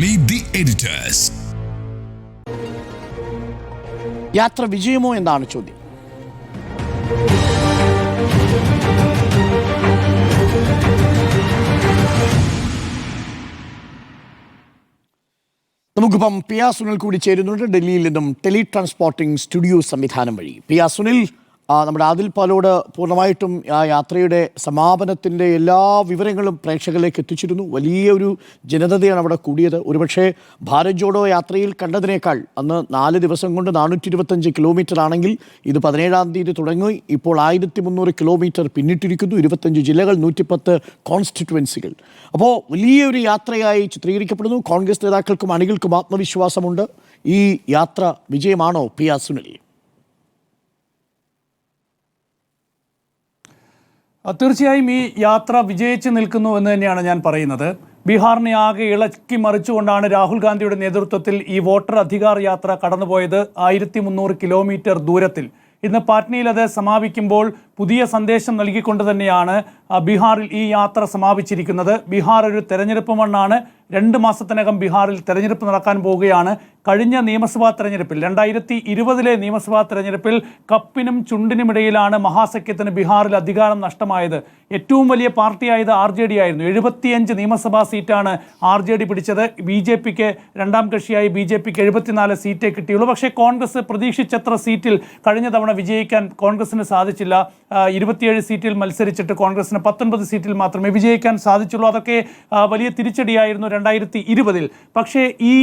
Meet the editors. യാത്ര വിജയമോ എന്നാണ് ചോദ്യം. നമുക്കിപ്പം പിയ സുനിൽ കൂടി ചേരുന്നുണ്ട് ഡൽഹിയിൽ നിന്നും ടെലി ട്രാൻസ്പോർട്ടിംഗ് സ്റ്റുഡിയോ സംവിധാനം വഴി. പിയ സുനിൽ, നമ്മുടെ ആദിൽ പാലോട് പൂർണ്ണമായിട്ടും ആ യാത്രയുടെ സമാപനത്തിൻ്റെ എല്ലാ വിവരങ്ങളും പ്രേക്ഷകരിലേക്ക് എത്തിച്ചിരുന്നു. വലിയൊരു ജനതയാണ് അവിടെ കൂടിയത്. ഒരുപക്ഷെ ഭാരത് ജോഡോ യാത്രയിൽ കണ്ടതിനേക്കാൾ അന്ന് 4 ദിവസം കൊണ്ട് 425 കിലോമീറ്റർ ആണെങ്കിൽ ഇത് 17-ാം തീയതി തുടങ്ങി ഇപ്പോൾ 1300 കിലോമീറ്റർ പിന്നിട്ടിരിക്കുന്നു. 25 ജില്ലകൾ, 110 കോൺസ്റ്റിറ്റ്യുവൻസികൾ. അപ്പോൾ വലിയൊരു യാത്രയായി ചിത്രീകരിക്കപ്പെടുന്നു. കോൺഗ്രസ് നേതാക്കൾക്കും അണികൾക്കും ആത്മവിശ്വാസമുണ്ട്. ഈ യാത്ര വിജയമാണോ പിയ സുനിൽ? തീർച്ചയായും ഈ യാത്ര വിജയിച്ച് നിൽക്കുന്നു എന്ന് തന്നെയാണ് ഞാൻ പറയുന്നത്. ബീഹാറിനെ ആകെ ഇളക്കി മറിച്ചുകൊണ്ടാണ് രാഹുൽ ഗാന്ധിയുടെ നേതൃത്വത്തിൽ ഈ വോട്ടർ അധികാർ യാത്ര കടന്നുപോയത്. 1300 കിലോമീറ്റർ ദൂരത്തിൽ. ഇന്ന് പാറ്റ്നയിൽ അത് സമാപിക്കുമ്പോൾ പുതിയ സന്ദേശം നൽകിക്കൊണ്ട് തന്നെയാണ് ബീഹാറിൽ ഈ യാത്ര സമാപിച്ചിരിക്കുന്നത്. ബീഹാർ ഒരു തെരഞ്ഞെടുപ്പ് മണ്ണാണ്. 2 മാസത്തിനകം ബീഹാറിൽ തെരഞ്ഞെടുപ്പ് നടക്കാൻ പോവുകയാണ്. കഴിഞ്ഞ നിയമസഭാ തെരഞ്ഞെടുപ്പിൽ 2020 നിയമസഭാ തെരഞ്ഞെടുപ്പിൽ കപ്പിനും ചുണ്ടിനുമിടയിലാണ് മഹാസഖ്യത്തിന് ബീഹാറിൽ അധികാരം നഷ്ടമായത്. ഏറ്റവും വലിയ പാർട്ടിയായത് RJD ആയിരുന്നു. 75 നിയമസഭാ സീറ്റാണ് RJD പിടിച്ചത്. BJPക്ക് രണ്ടാം കക്ഷിയായി BJPക്ക് 74 സീറ്റേ കിട്ടിയുള്ളൂ. പക്ഷേ കോൺഗ്രസ് പ്രതീക്ഷിച്ചത്ര സീറ്റിൽ കഴിഞ്ഞ തവണ വിജയിക്കാൻ കോൺഗ്രസിന് സാധിച്ചില്ല. 27 സീറ്റിൽ മത്സരിച്ചിട്ട് കോൺഗ്രസിന് 19 സീറ്റിൽ മാത്രമേ വിജയിക്കാൻ സാധിച്ചുള്ളൂ. അതൊക്കെ വലിയ തിരിച്ചടിയായിരുന്നു 2020. പക്ഷേ ഈ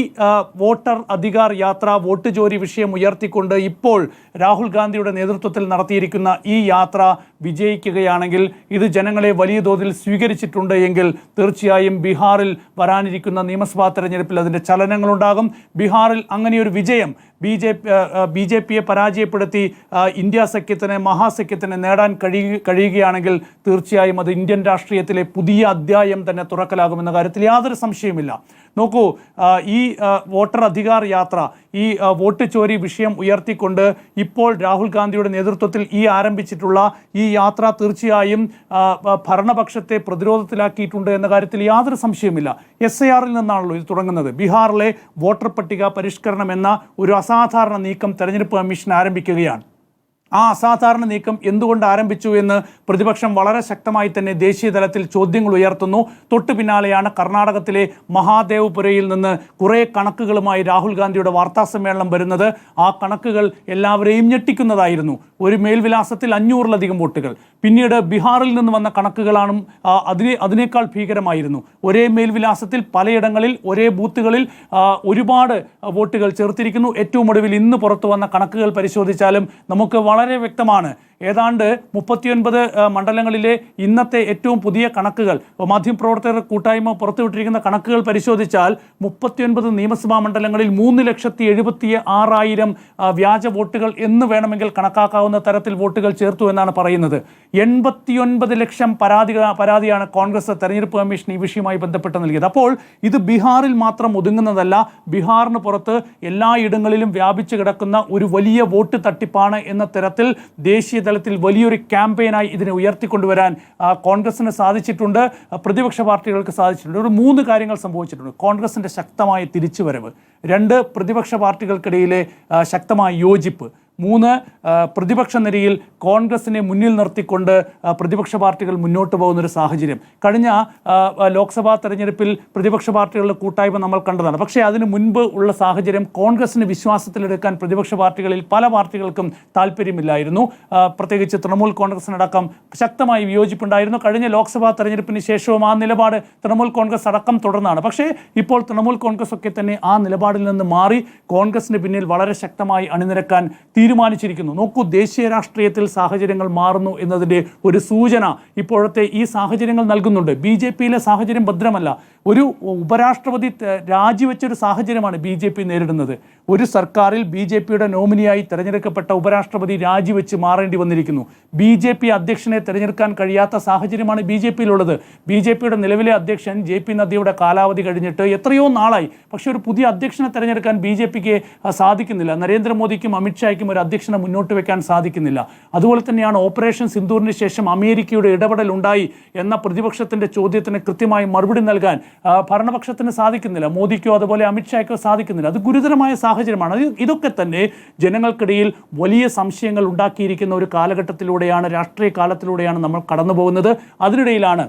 വോട്ടർ അധികാർ യാത്ര, വോട്ട് ചോരി വിഷയം ഉയർത്തിക്കൊണ്ട് ഇപ്പോൾ രാഹുൽ ഗാന്ധിയുടെ നേതൃത്വത്തിൽ നടത്തിയിരിക്കുന്ന ഈ യാത്ര വിജയിക്കുകയാണെങ്കിൽ, ഇത് ജനങ്ങളെ വലിയ തോതിൽ സ്വീകരിച്ചിട്ടുണ്ട് എങ്കിൽ തീർച്ചയായും ബീഹാറിൽ വരാനിരിക്കുന്ന നിയമസഭാ തെരഞ്ഞെടുപ്പിൽ അതിൻ്റെ ചലനങ്ങളുണ്ടാകും. ബീഹാറിൽ അങ്ങനെയൊരു വിജയം BJPയെ പരാജയപ്പെടുത്തി ഇന്ത്യ സഖ്യത്തിന്, മഹാസഖ്യത്തിന് നേടാൻ കഴിയുകയാണെങ്കിൽ തീർച്ചയായും അത് ഇന്ത്യൻ രാഷ്ട്രീയത്തിലെ പുതിയ അധ്യായം തന്നെ തുറക്കലാകുമെന്ന കാര്യത്തിൽ യാതൊരു സംശയമില്ല. നോക്കൂ, ഈ വോട്ടർ അധികാർ യാത്ര, ഈ വോട്ട് ചോരി വിഷയം ഉയർത്തിക്കൊണ്ട് ഇപ്പോൾ രാഹുൽ ഗാന്ധിയുടെ നേതൃത്വത്തിൽ ആരംഭിച്ചിട്ടുള്ള ഈ യാത്ര തീർച്ചയായും ഭരണപക്ഷത്തെ പ്രതിരോധത്തിലാക്കിയിട്ടുണ്ട് എന്ന കാര്യത്തിൽ യാതൊരു സംശയമില്ല. SIRൽ നിന്നാണല്ലോ ഇത് തുടങ്ങുന്നത്. ബീഹാറിലെ വോട്ടർ പട്ടിക പരിഷ്കരണം എന്ന ഒരു അസാധാരണ നീക്കം തെരഞ്ഞെടുപ്പ് കമ്മീഷൻ ആരംഭിക്കുകയാണ്. ആ അസാധാരണ നീക്കം എന്തുകൊണ്ട് ആരംഭിച്ചു എന്ന് പ്രതിപക്ഷം വളരെ ശക്തമായി തന്നെ ദേശീയ തലത്തിൽ ചോദ്യങ്ങൾ ഉയർത്തുന്നു. തൊട്ടു പിന്നാലെയാണ് കർണാടകത്തിലെ മഹാദേവപുരയിൽ നിന്ന് കുറേ കണക്കുകളുമായി രാഹുൽ ഗാന്ധിയുടെ വാർത്താസമ്മേളനം വരുന്നത്. ആ കണക്കുകൾ എല്ലാവരെയും ഞെട്ടിക്കുന്നതായിരുന്നു. ഒരു മേൽവിലാസത്തിൽ 500-ലധികം വോട്ടുകൾ. പിന്നീട് ബീഹാറിൽ നിന്ന് വന്ന കണക്കുകളാണ് അതിനേക്കാൾ ഭീകരമായിരുന്നു. ഒരേ മേൽവിലാസത്തിൽ പലയിടങ്ങളിൽ ഒരേ ബൂത്തുകളിൽ ഒരുപാട് വോട്ടുകൾ ചേർത്തിരിക്കുന്നു. ഏറ്റവും ഒടുവിൽ ഇന്ന് പുറത്തു വന്ന കണക്കുകൾ പരിശോധിച്ചാലും നമുക്ക് വളരെ വ്യക്തമാണ്. ഏതാണ്ട് 39 മണ്ഡലങ്ങളിലെ ഇന്നത്തെ ഏറ്റവും പുതിയ കണക്കുകൾ, മാധ്യമപ്രവർത്തകർ കൂട്ടായ്മ പുറത്തുവിട്ടിരിക്കുന്ന കണക്കുകൾ പരിശോധിച്ചാൽ 39 നിയമസഭാ മണ്ഡലങ്ങളിൽ 3,76,000 വ്യാജ വോട്ടുകൾ എന്ന് വേണമെങ്കിൽ കണക്കാക്കാവുന്ന തരത്തിൽ വോട്ടുകൾ ചേർത്തു എന്നാണ് പറയുന്നത്. 89 ലക്ഷം പരാതിയാണ് കോൺഗ്രസ് തെരഞ്ഞെടുപ്പ് കമ്മീഷൻ ഈ വിഷയവുമായി ബന്ധപ്പെട്ട് നൽകിയത്. അപ്പോൾ ഇത് ബീഹാറിൽ മാത്രം ഒതുങ്ങുന്നതല്ല. ബീഹാറിന് പുറത്ത് എല്ലായിടങ്ങളിലും വ്യാപിച്ചു കിടക്കുന്ന ഒരു വലിയ വോട്ട് തട്ടിപ്പാണ് എന്ന തരത്തിൽ ദേശീയ തലത്തിൽ വലിയൊരു ക്യാമ്പയിനായി ഇതിനെ ഉയർത്തിക്കൊണ്ടുവരാൻ കോൺഗ്രസിന് സാധിച്ചിട്ടുണ്ട്, പ്രതിപക്ഷ പാർട്ടികൾക്ക് സാധിച്ചിട്ടുണ്ട്. ഒരു 3 കാര്യങ്ങൾ സംഭവിച്ചിട്ടുണ്ട്. കോൺഗ്രസിൻ്റെ ശക്തമായ തിരിച്ചുവരവ്, 2 പ്രതിപക്ഷ പാർട്ടികൾക്കിടയിലെ ശക്തമായ യോജിപ്പ്, 3 പ്രതിപക്ഷ നിരയിൽ കോൺഗ്രസിനെ മുന്നിൽ നിർത്തിക്കൊണ്ട് പ്രതിപക്ഷ പാർട്ടികൾ മുന്നോട്ട് പോകുന്നൊരു സാഹചര്യം. കഴിഞ്ഞ ലോക്സഭാ തെരഞ്ഞെടുപ്പിൽ പ്രതിപക്ഷ പാർട്ടികളുടെ കൂട്ടായ്മ നമ്മൾ കണ്ടതാണ്. പക്ഷേ അതിന് മുൻപ് ഉള്ള സാഹചര്യം കോൺഗ്രസിന് വിശ്വാസത്തിലെടുക്കാൻ പ്രതിപക്ഷ പാർട്ടികളിൽ പല പാർട്ടികൾക്കും താല്പര്യമില്ലായിരുന്നു. പ്രത്യേകിച്ച് തൃണമൂൽ കോൺഗ്രസിനടക്കം ശക്തമായി വിയോജിപ്പുണ്ടായിരുന്നു. കഴിഞ്ഞ ലോക്സഭാ തെരഞ്ഞെടുപ്പിന് ശേഷവും ആ നിലപാട് തൃണമൂൽ കോൺഗ്രസ് അടക്കം തുടർന്നാണ്. പക്ഷേ ഇപ്പോൾ തൃണമൂൽ കോൺഗ്രസ് ഒക്കെ തന്നെ ആ നിലപാടിൽ നിന്ന് മാറി കോൺഗ്രസിന് പിന്നിൽ വളരെ ശക്തമായി അണിനിരക്കാൻ തീരുമാനിച്ചിരിക്കുന്നു. നോക്കൂ, ദേശീയ രാഷ്ട്രീയത്തിൽ സാഹചര്യങ്ങൾ മാറുന്നു എന്നതിൻ്റെ ഒരു സൂചന ഇപ്പോഴത്തെ ഈ സാഹചര്യങ്ങൾ നൽകുന്നുണ്ട്. BJPയിലെ സാഹചര്യം ഭദ്രമല്ല. ഒരു ഉപരാഷ്ട്രപതി രാജിവെച്ചൊരു സാഹചര്യമാണ് BJP നേരിടുന്നത്. ഒരു സർക്കാരിൽ BJPയുടെ നോമിനിയായി തിരഞ്ഞെടുക്കപ്പെട്ട ഉപരാഷ്ട്രപതി രാജിവെച്ച് മാറേണ്ടി വന്നിരിക്കുന്നു. BJP അധ്യക്ഷനെ തിരഞ്ഞെടുക്കാൻ കഴിയാത്ത സാഹചര്യമാണ് BJPയിലുള്ളത്. BJPയുടെ നിലവിലെ അധ്യക്ഷൻ JP നദ്ദയുടെ കാലാവധി കഴിഞ്ഞിട്ട് എത്രയോ നാളായി. പക്ഷേ ഒരു പുതിയ അധ്യക്ഷനെ തിരഞ്ഞെടുക്കാൻ BJPക്ക് സാധിക്കുന്നില്ല. നരേന്ദ്രമോദിക്കും അമിത്ഷായ്ക്കും ഒരു അധ്യക്ഷനെ മുന്നോട്ട് വെക്കാൻ സാധിക്കുന്നില്ല. അതുപോലെ തന്നെയാണ് ഓപ്പറേഷൻ സിന്ദൂറിന് ശേഷം അമേരിക്കയുടെ ഇടപെടൽ ഉണ്ടായി എന്ന പ്രതിപക്ഷത്തിൻ്റെ ചോദ്യത്തിന് കൃത്യമായി മറുപടി നൽകാൻ ഭരണപക്ഷത്തിന് സാധിക്കുന്നില്ല, മോദിക്കോ അതുപോലെ അമിത്ഷായ്ക്കോ സാധിക്കുന്നില്ല. അത് ഗുരുതരമായ സാഹചര്യമാണ്. ഇതൊക്കെ തന്നെ ജനങ്ങൾക്കിടയിൽ വലിയ സംശയങ്ങൾ ഉണ്ടാക്കിയിരിക്കുന്ന ഒരു കാലഘട്ടത്തിലൂടെയാണ്, രാഷ്ട്രീയ കാലത്തിലൂടെയാണ് നമ്മൾ കടന്നു പോകുന്നത്. അതിനിടയിലാണ്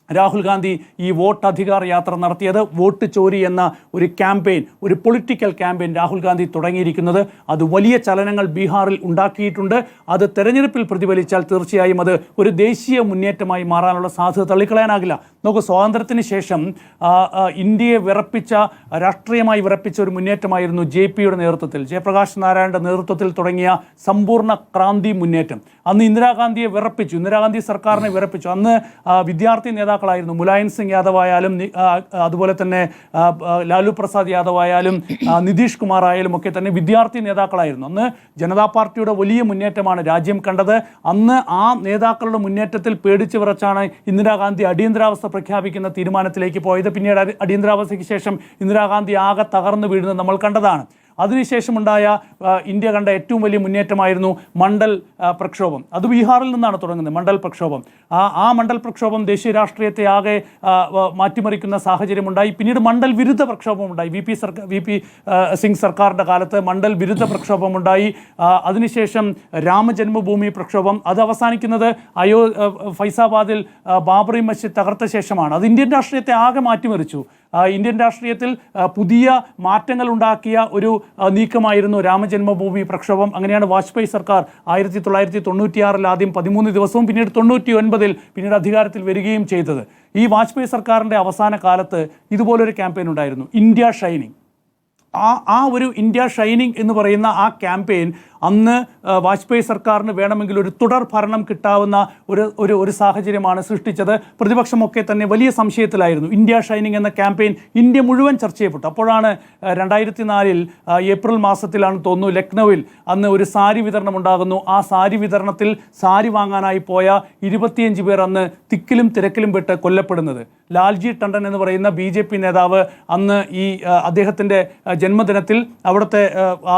രാഹുൽ ഗാന്ധി ഈ വോട്ട് അധികാർ യാത്ര നടത്തിയത്. വോട്ട് ചോരി എന്ന ഒരു ക്യാമ്പയിൻ, ഒരു പൊളിറ്റിക്കൽ ക്യാമ്പയിൻ രാഹുൽ ഗാന്ധി തുടങ്ങിയിരിക്കുന്നത്. അത് വലിയ ചലനങ്ങൾ ബീഹാറിൽ ഉണ്ടാക്കിയിട്ടുണ്ട്. അത് തെരഞ്ഞെടുപ്പിൽ പ്രതിഫലിച്ചാൽ തീർച്ചയായും അത് ഒരു ദേശീയ മുന്നേറ്റമായി മാറാനുള്ള സാധ്യത തള്ളിക്കളയാനാകില്ല. നമുക്ക് സ്വാതന്ത്ര്യത്തിന് ശേഷം ഇന്ത്യയെ രാഷ്ട്രീയമായി വിറപ്പിച്ച ഒരു മുന്നേറ്റമായിരുന്നു JPയുടെ നേതൃത്വത്തിൽ, ജയപ്രകാശ് നാരായണന്റെ നേതൃത്വത്തിൽ തുടങ്ങിയ സമ്പൂർണ്ണ ക്രാന്തി മുന്നേറ്റം. അന്ന് ഇന്ദിരാഗാന്ധിയെ വിറപ്പിച്ചു, ഇന്ദിരാഗാന്ധി സർക്കാരിനെ വിറപ്പിച്ചു. അന്ന് വിദ്യാർത്ഥി നേതാക്കളായിരുന്നു മുലായം സിംഗ് യാദവ് ആയാലും അതുപോലെ തന്നെ ലാലു പ്രസാദ് യാദവ് ആയാലും നിതീഷ് കുമാർ ആയാലും ഒക്കെ തന്നെ വിദ്യാർത്ഥി നേതാക്കളായിരുന്നു. അന്ന് ജനതാ പാർട്ടിയുടെ വലിയ മുന്നേറ്റമാണ് രാജ്യം കണ്ടത്. അന്ന് ആ നേതാക്കളുടെ മുന്നേറ്റത്തിൽ പേടിച്ചു വിറച്ചാണ് ഇന്ദിരാഗാന്ധി അടിയന്തരാവസ്ഥ പ്രഖ്യാപിക്കുന്ന തീരുമാനത്തിലേക്ക് പോയത്. പിന്നീട് അടിയന്തരാവസ്ഥയ്ക്ക് ശേഷം ഇന്ദിരാഗാന്ധി ആകെ തകർന്നു വീഴുന്നത് നമ്മൾ കണ്ടതാണ്. അതിനുശേഷമുണ്ടായ ഇന്ത്യ കണ്ട ഏറ്റവും വലിയ മുന്നേറ്റമായിരുന്നു മണ്ഡൽ പ്രക്ഷോഭം. അത് ബീഹാറിൽ നിന്നാണ് തുടങ്ങുന്നത്, മണ്ഡൽ പ്രക്ഷോഭം. ആ മണ്ഡൽ പ്രക്ഷോഭം ദേശീയ രാഷ്ട്രീയത്തെ ആകെ മാറ്റിമറിക്കുന്ന സാഹചര്യമുണ്ടായി. പിന്നീട് മണ്ഡൽ വിരുദ്ധ പ്രക്ഷോഭമുണ്ടായി. VP സിംഗ് സർക്കാരിൻ്റെ കാലത്ത് മണ്ഡൽ വിരുദ്ധ പ്രക്ഷോഭമുണ്ടായി. അതിനുശേഷം രാമജന്മഭൂമി പ്രക്ഷോഭം. അത് അവസാനിക്കുന്നത് ഫൈസാബാദിൽ ബാബറി മസ്ജിദ് തകർത്ത ശേഷമാണ്. അത് ഇന്ത്യൻ രാഷ്ട്രീയത്തെ ആകെ മാറ്റിമറിച്ചു. ഇന്ത്യൻ രാഷ്ട്രീയത്തിൽ പുതിയ മാറ്റങ്ങൾ ഉണ്ടാക്കിയ ഒരു നീക്കമായിരുന്നു രാമജന്മഭൂമി പ്രക്ഷോഭം. അങ്ങനെയാണ് വാജ്പേയി സർക്കാർ 1996 ആദ്യം 13 ദിവസവും പിന്നീട് 99 പിന്നീട് അധികാരത്തിൽ വരികയും ചെയ്തത്. ഈ വാജ്പേയി സർക്കാരിൻ്റെ അവസാന കാലത്ത് ഇതുപോലൊരു ക്യാമ്പയിൻ ഉണ്ടായിരുന്നു, ഇന്ത്യ ഷൈനിങ്. ആ ഒരു ഇന്ത്യ ഷൈനിങ് എന്ന് പറയുന്ന ആ ക്യാമ്പയിൻ അന്ന് വാജ്പേയി സർക്കാരിന് വേണമെങ്കിൽ ഒരു തുടർ ഭരണം കിട്ടാവുന്ന ഒരു സാഹചര്യമാണ് സൃഷ്ടിച്ചത്. പ്രതിപക്ഷമൊക്കെ തന്നെ വലിയ സംശയത്തിലായിരുന്നു. ഇന്ത്യ ഷൈനിങ് എന്ന ക്യാമ്പയിൻ ഇന്ത്യ മുഴുവൻ ചർച്ച ചെയ്യപ്പെട്ടു. അപ്പോഴാണ് 2004 ഏപ്രിൽ മാസത്തിലാണ് തോന്നുന്നു ലക്നൌവിൽ അന്ന് ഒരു സാരി വിതരണം ഉണ്ടാകുന്നു. ആ സാരി വിതരണത്തിൽ സാരി വാങ്ങാനായി പോയ 25 പേർ അന്ന് തിക്കിലും തിരക്കിലും പെട്ട് കൊല്ലപ്പെടുന്നത്. ലാൽജി ടണ്ടൻ എന്ന് പറയുന്ന BJP നേതാവ് അന്ന് ഈ അദ്ദേഹത്തിൻ്റെ ജന്മദിനത്തിൽ അവിടുത്തെ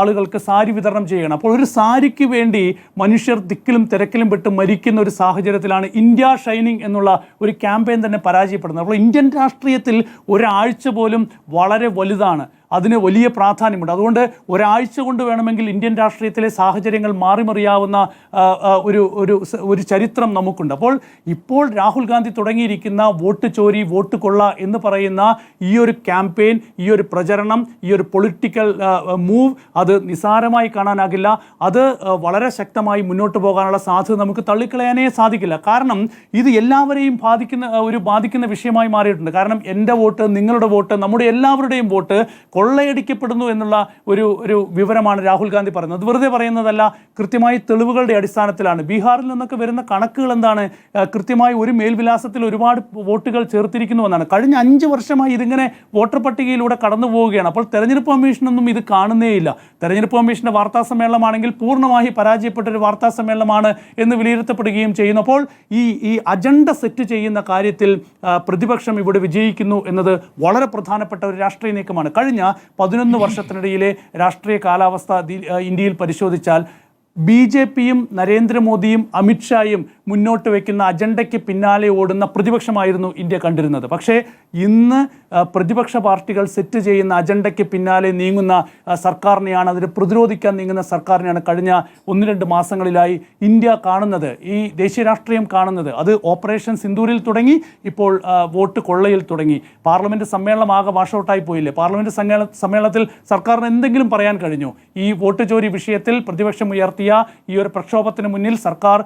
ആളുകൾക്ക് സാരി വിതരണം ചെയ്യണം. അപ്പോൾ ഒരു സാരിക്ക് വേണ്ടി മനുഷ്യർ തിക്കിലും തിരക്കിലും പെട്ട് മരിക്കുന്ന ഒരു സാഹചര്യത്തിലാണ് ഇന്ത്യ ഷൈനിങ് എന്നുള്ള ഒരു ക്യാമ്പയിൻ തന്നെ പരാജയപ്പെടുന്നത്. അപ്പോൾ ഇന്ത്യൻ രാഷ്ട്രീയത്തിൽ ഒരാഴ്ച പോലും വളരെ വലുതാണ്, അതിന് വലിയ പ്രാധാന്യമുണ്ട്. അതുകൊണ്ട് ഒരാഴ്ച കൊണ്ട് വേണമെങ്കിൽ ഇന്ത്യൻ രാഷ്ട്രീയത്തിലെ സാഹചര്യങ്ങൾ മാറിമറിയാവുന്ന ഒരു ചരിത്രം നമുക്കുണ്ട്. ഇപ്പോൾ രാഹുൽ ഗാന്ധി തുടങ്ങിയിരിക്കുന്ന വോട്ട് ചോരി, വോട്ട് കൊള്ള എന്ന് പറയുന്ന ഈ ഒരു ക്യാമ്പയിൻ, ഈ ഒരു പ്രചരണം, ഈ ഒരു പൊളിറ്റിക്കൽ മൂവ് അത് നിസാരമായി കാണാനാകില്ല. അത് വളരെ ശക്തമായി മുന്നോട്ട് പോകാനുള്ള സാധ്യത നമുക്ക് തള്ളിക്കളയാനേ സാധിക്കില്ല. കാരണം ഇത് എല്ലാവരെയും ബാധിക്കുന്ന വിഷയമായി മാറിയിട്ടുണ്ട്. കാരണം എൻ്റെ വോട്ട്, നിങ്ങളുടെ വോട്ട്, നമ്മുടെ എല്ലാവരുടെയും വോട്ട് കൊള്ളയടിക്കപ്പെടുന്നു എന്നുള്ള ഒരു വിവരമാണ് രാഹുൽ ഗാന്ധി പറയുന്നത്. അത് വെറുതെ പറയുന്നതല്ല, കൃത്യമായി തെളിവുകളുടെ അടിസ്ഥാനത്തിലാണ്. ബീഹാറിൽ നിന്നൊക്കെ വരുന്ന കണക്കുകൾ എന്താണ്? കൃത്യമായി ഒരു മേൽവിലാസത്തിൽ ഒരുപാട് വോട്ടുകൾ ചേർത്തിരിക്കുന്നു എന്നാണ്. കഴിഞ്ഞ 5 വർഷമായി ഇതിങ്ങനെ വോട്ടർ പട്ടികയിലൂടെ കടന്നു പോവുകയാണ്. അപ്പോൾ തെരഞ്ഞെടുപ്പ് കമ്മീഷനൊന്നും ഇത് കാണുന്നേയില്ല. തെരഞ്ഞെടുപ്പ് കമ്മീഷൻ്റെ വാർത്താ സമ്മേളനമാണെങ്കിൽ പൂർണ്ണമായി പരാജയപ്പെട്ടൊരു വാർത്താ സമ്മേളനമാണ് എന്ന് വിലയിരുത്തപ്പെടുകയും ചെയ്യുന്നു. അപ്പോൾ ഈ അജണ്ട സെറ്റ് ചെയ്യുന്ന കാര്യത്തിൽ പ്രതിപക്ഷം ഇവിടെ വിജയിക്കുന്നു എന്നത് വളരെ പ്രധാനപ്പെട്ട ഒരു രാഷ്ട്രീയ നീക്കമാണ്. കഴിഞ്ഞ 11 വർഷത്തിനിടയിലെ രാഷ്ട്രീയ കാലാവസ്ഥ ഇന്ത്യയിൽ പരിശോധിച്ചാൽ BJPയും നരേന്ദ്രമോദിയും അമിത്ഷായും മുന്നോട്ട് വയ്ക്കുന്ന അജണ്ടയ്ക്ക് പിന്നാലെ ഓടുന്ന പ്രതിപക്ഷമായിരുന്നു ഇന്ത്യ കണ്ടിരുന്നത്. പക്ഷേ ഇന്ന് പ്രതിപക്ഷ പാർട്ടികൾ സെറ്റ് ചെയ്യുന്ന അജണ്ടയ്ക്ക് പിന്നാലെ നീങ്ങുന്ന സർക്കാരിനെയാണ്, അതിനെ പ്രതിരോധിക്കാൻ നീങ്ങുന്ന സർക്കാരിനെയാണ് കഴിഞ്ഞ 1-2 മാസങ്ങളിലായി ഇന്ത്യ കാണുന്നത്, ഈ ദേശീയ രാഷ്ട്രീയം കാണുന്നത്. അത് ഓപ്പറേഷൻ സിന്ദൂരിൽ തുടങ്ങി, ഇപ്പോൾ വോട്ട് കൊള്ളയിൽ തുടങ്ങി. പാർലമെൻറ്റ് സമ്മേളനം ആകെ വാഷൗട്ടായി പോയില്ലേ? പാർലമെൻറ്റ് സമ്മേളനത്തിൽ സർക്കാരിന് എന്തെങ്കിലും പറയാൻ കഴിഞ്ഞു? ഈ വോട്ട് ചോരി വിഷയത്തിൽ പ്രതിപക്ഷം ഉയർത്തിയ ഈ ഒരു പ്രക്ഷോഭത്തിന് മുന്നിൽ സർക്കാർ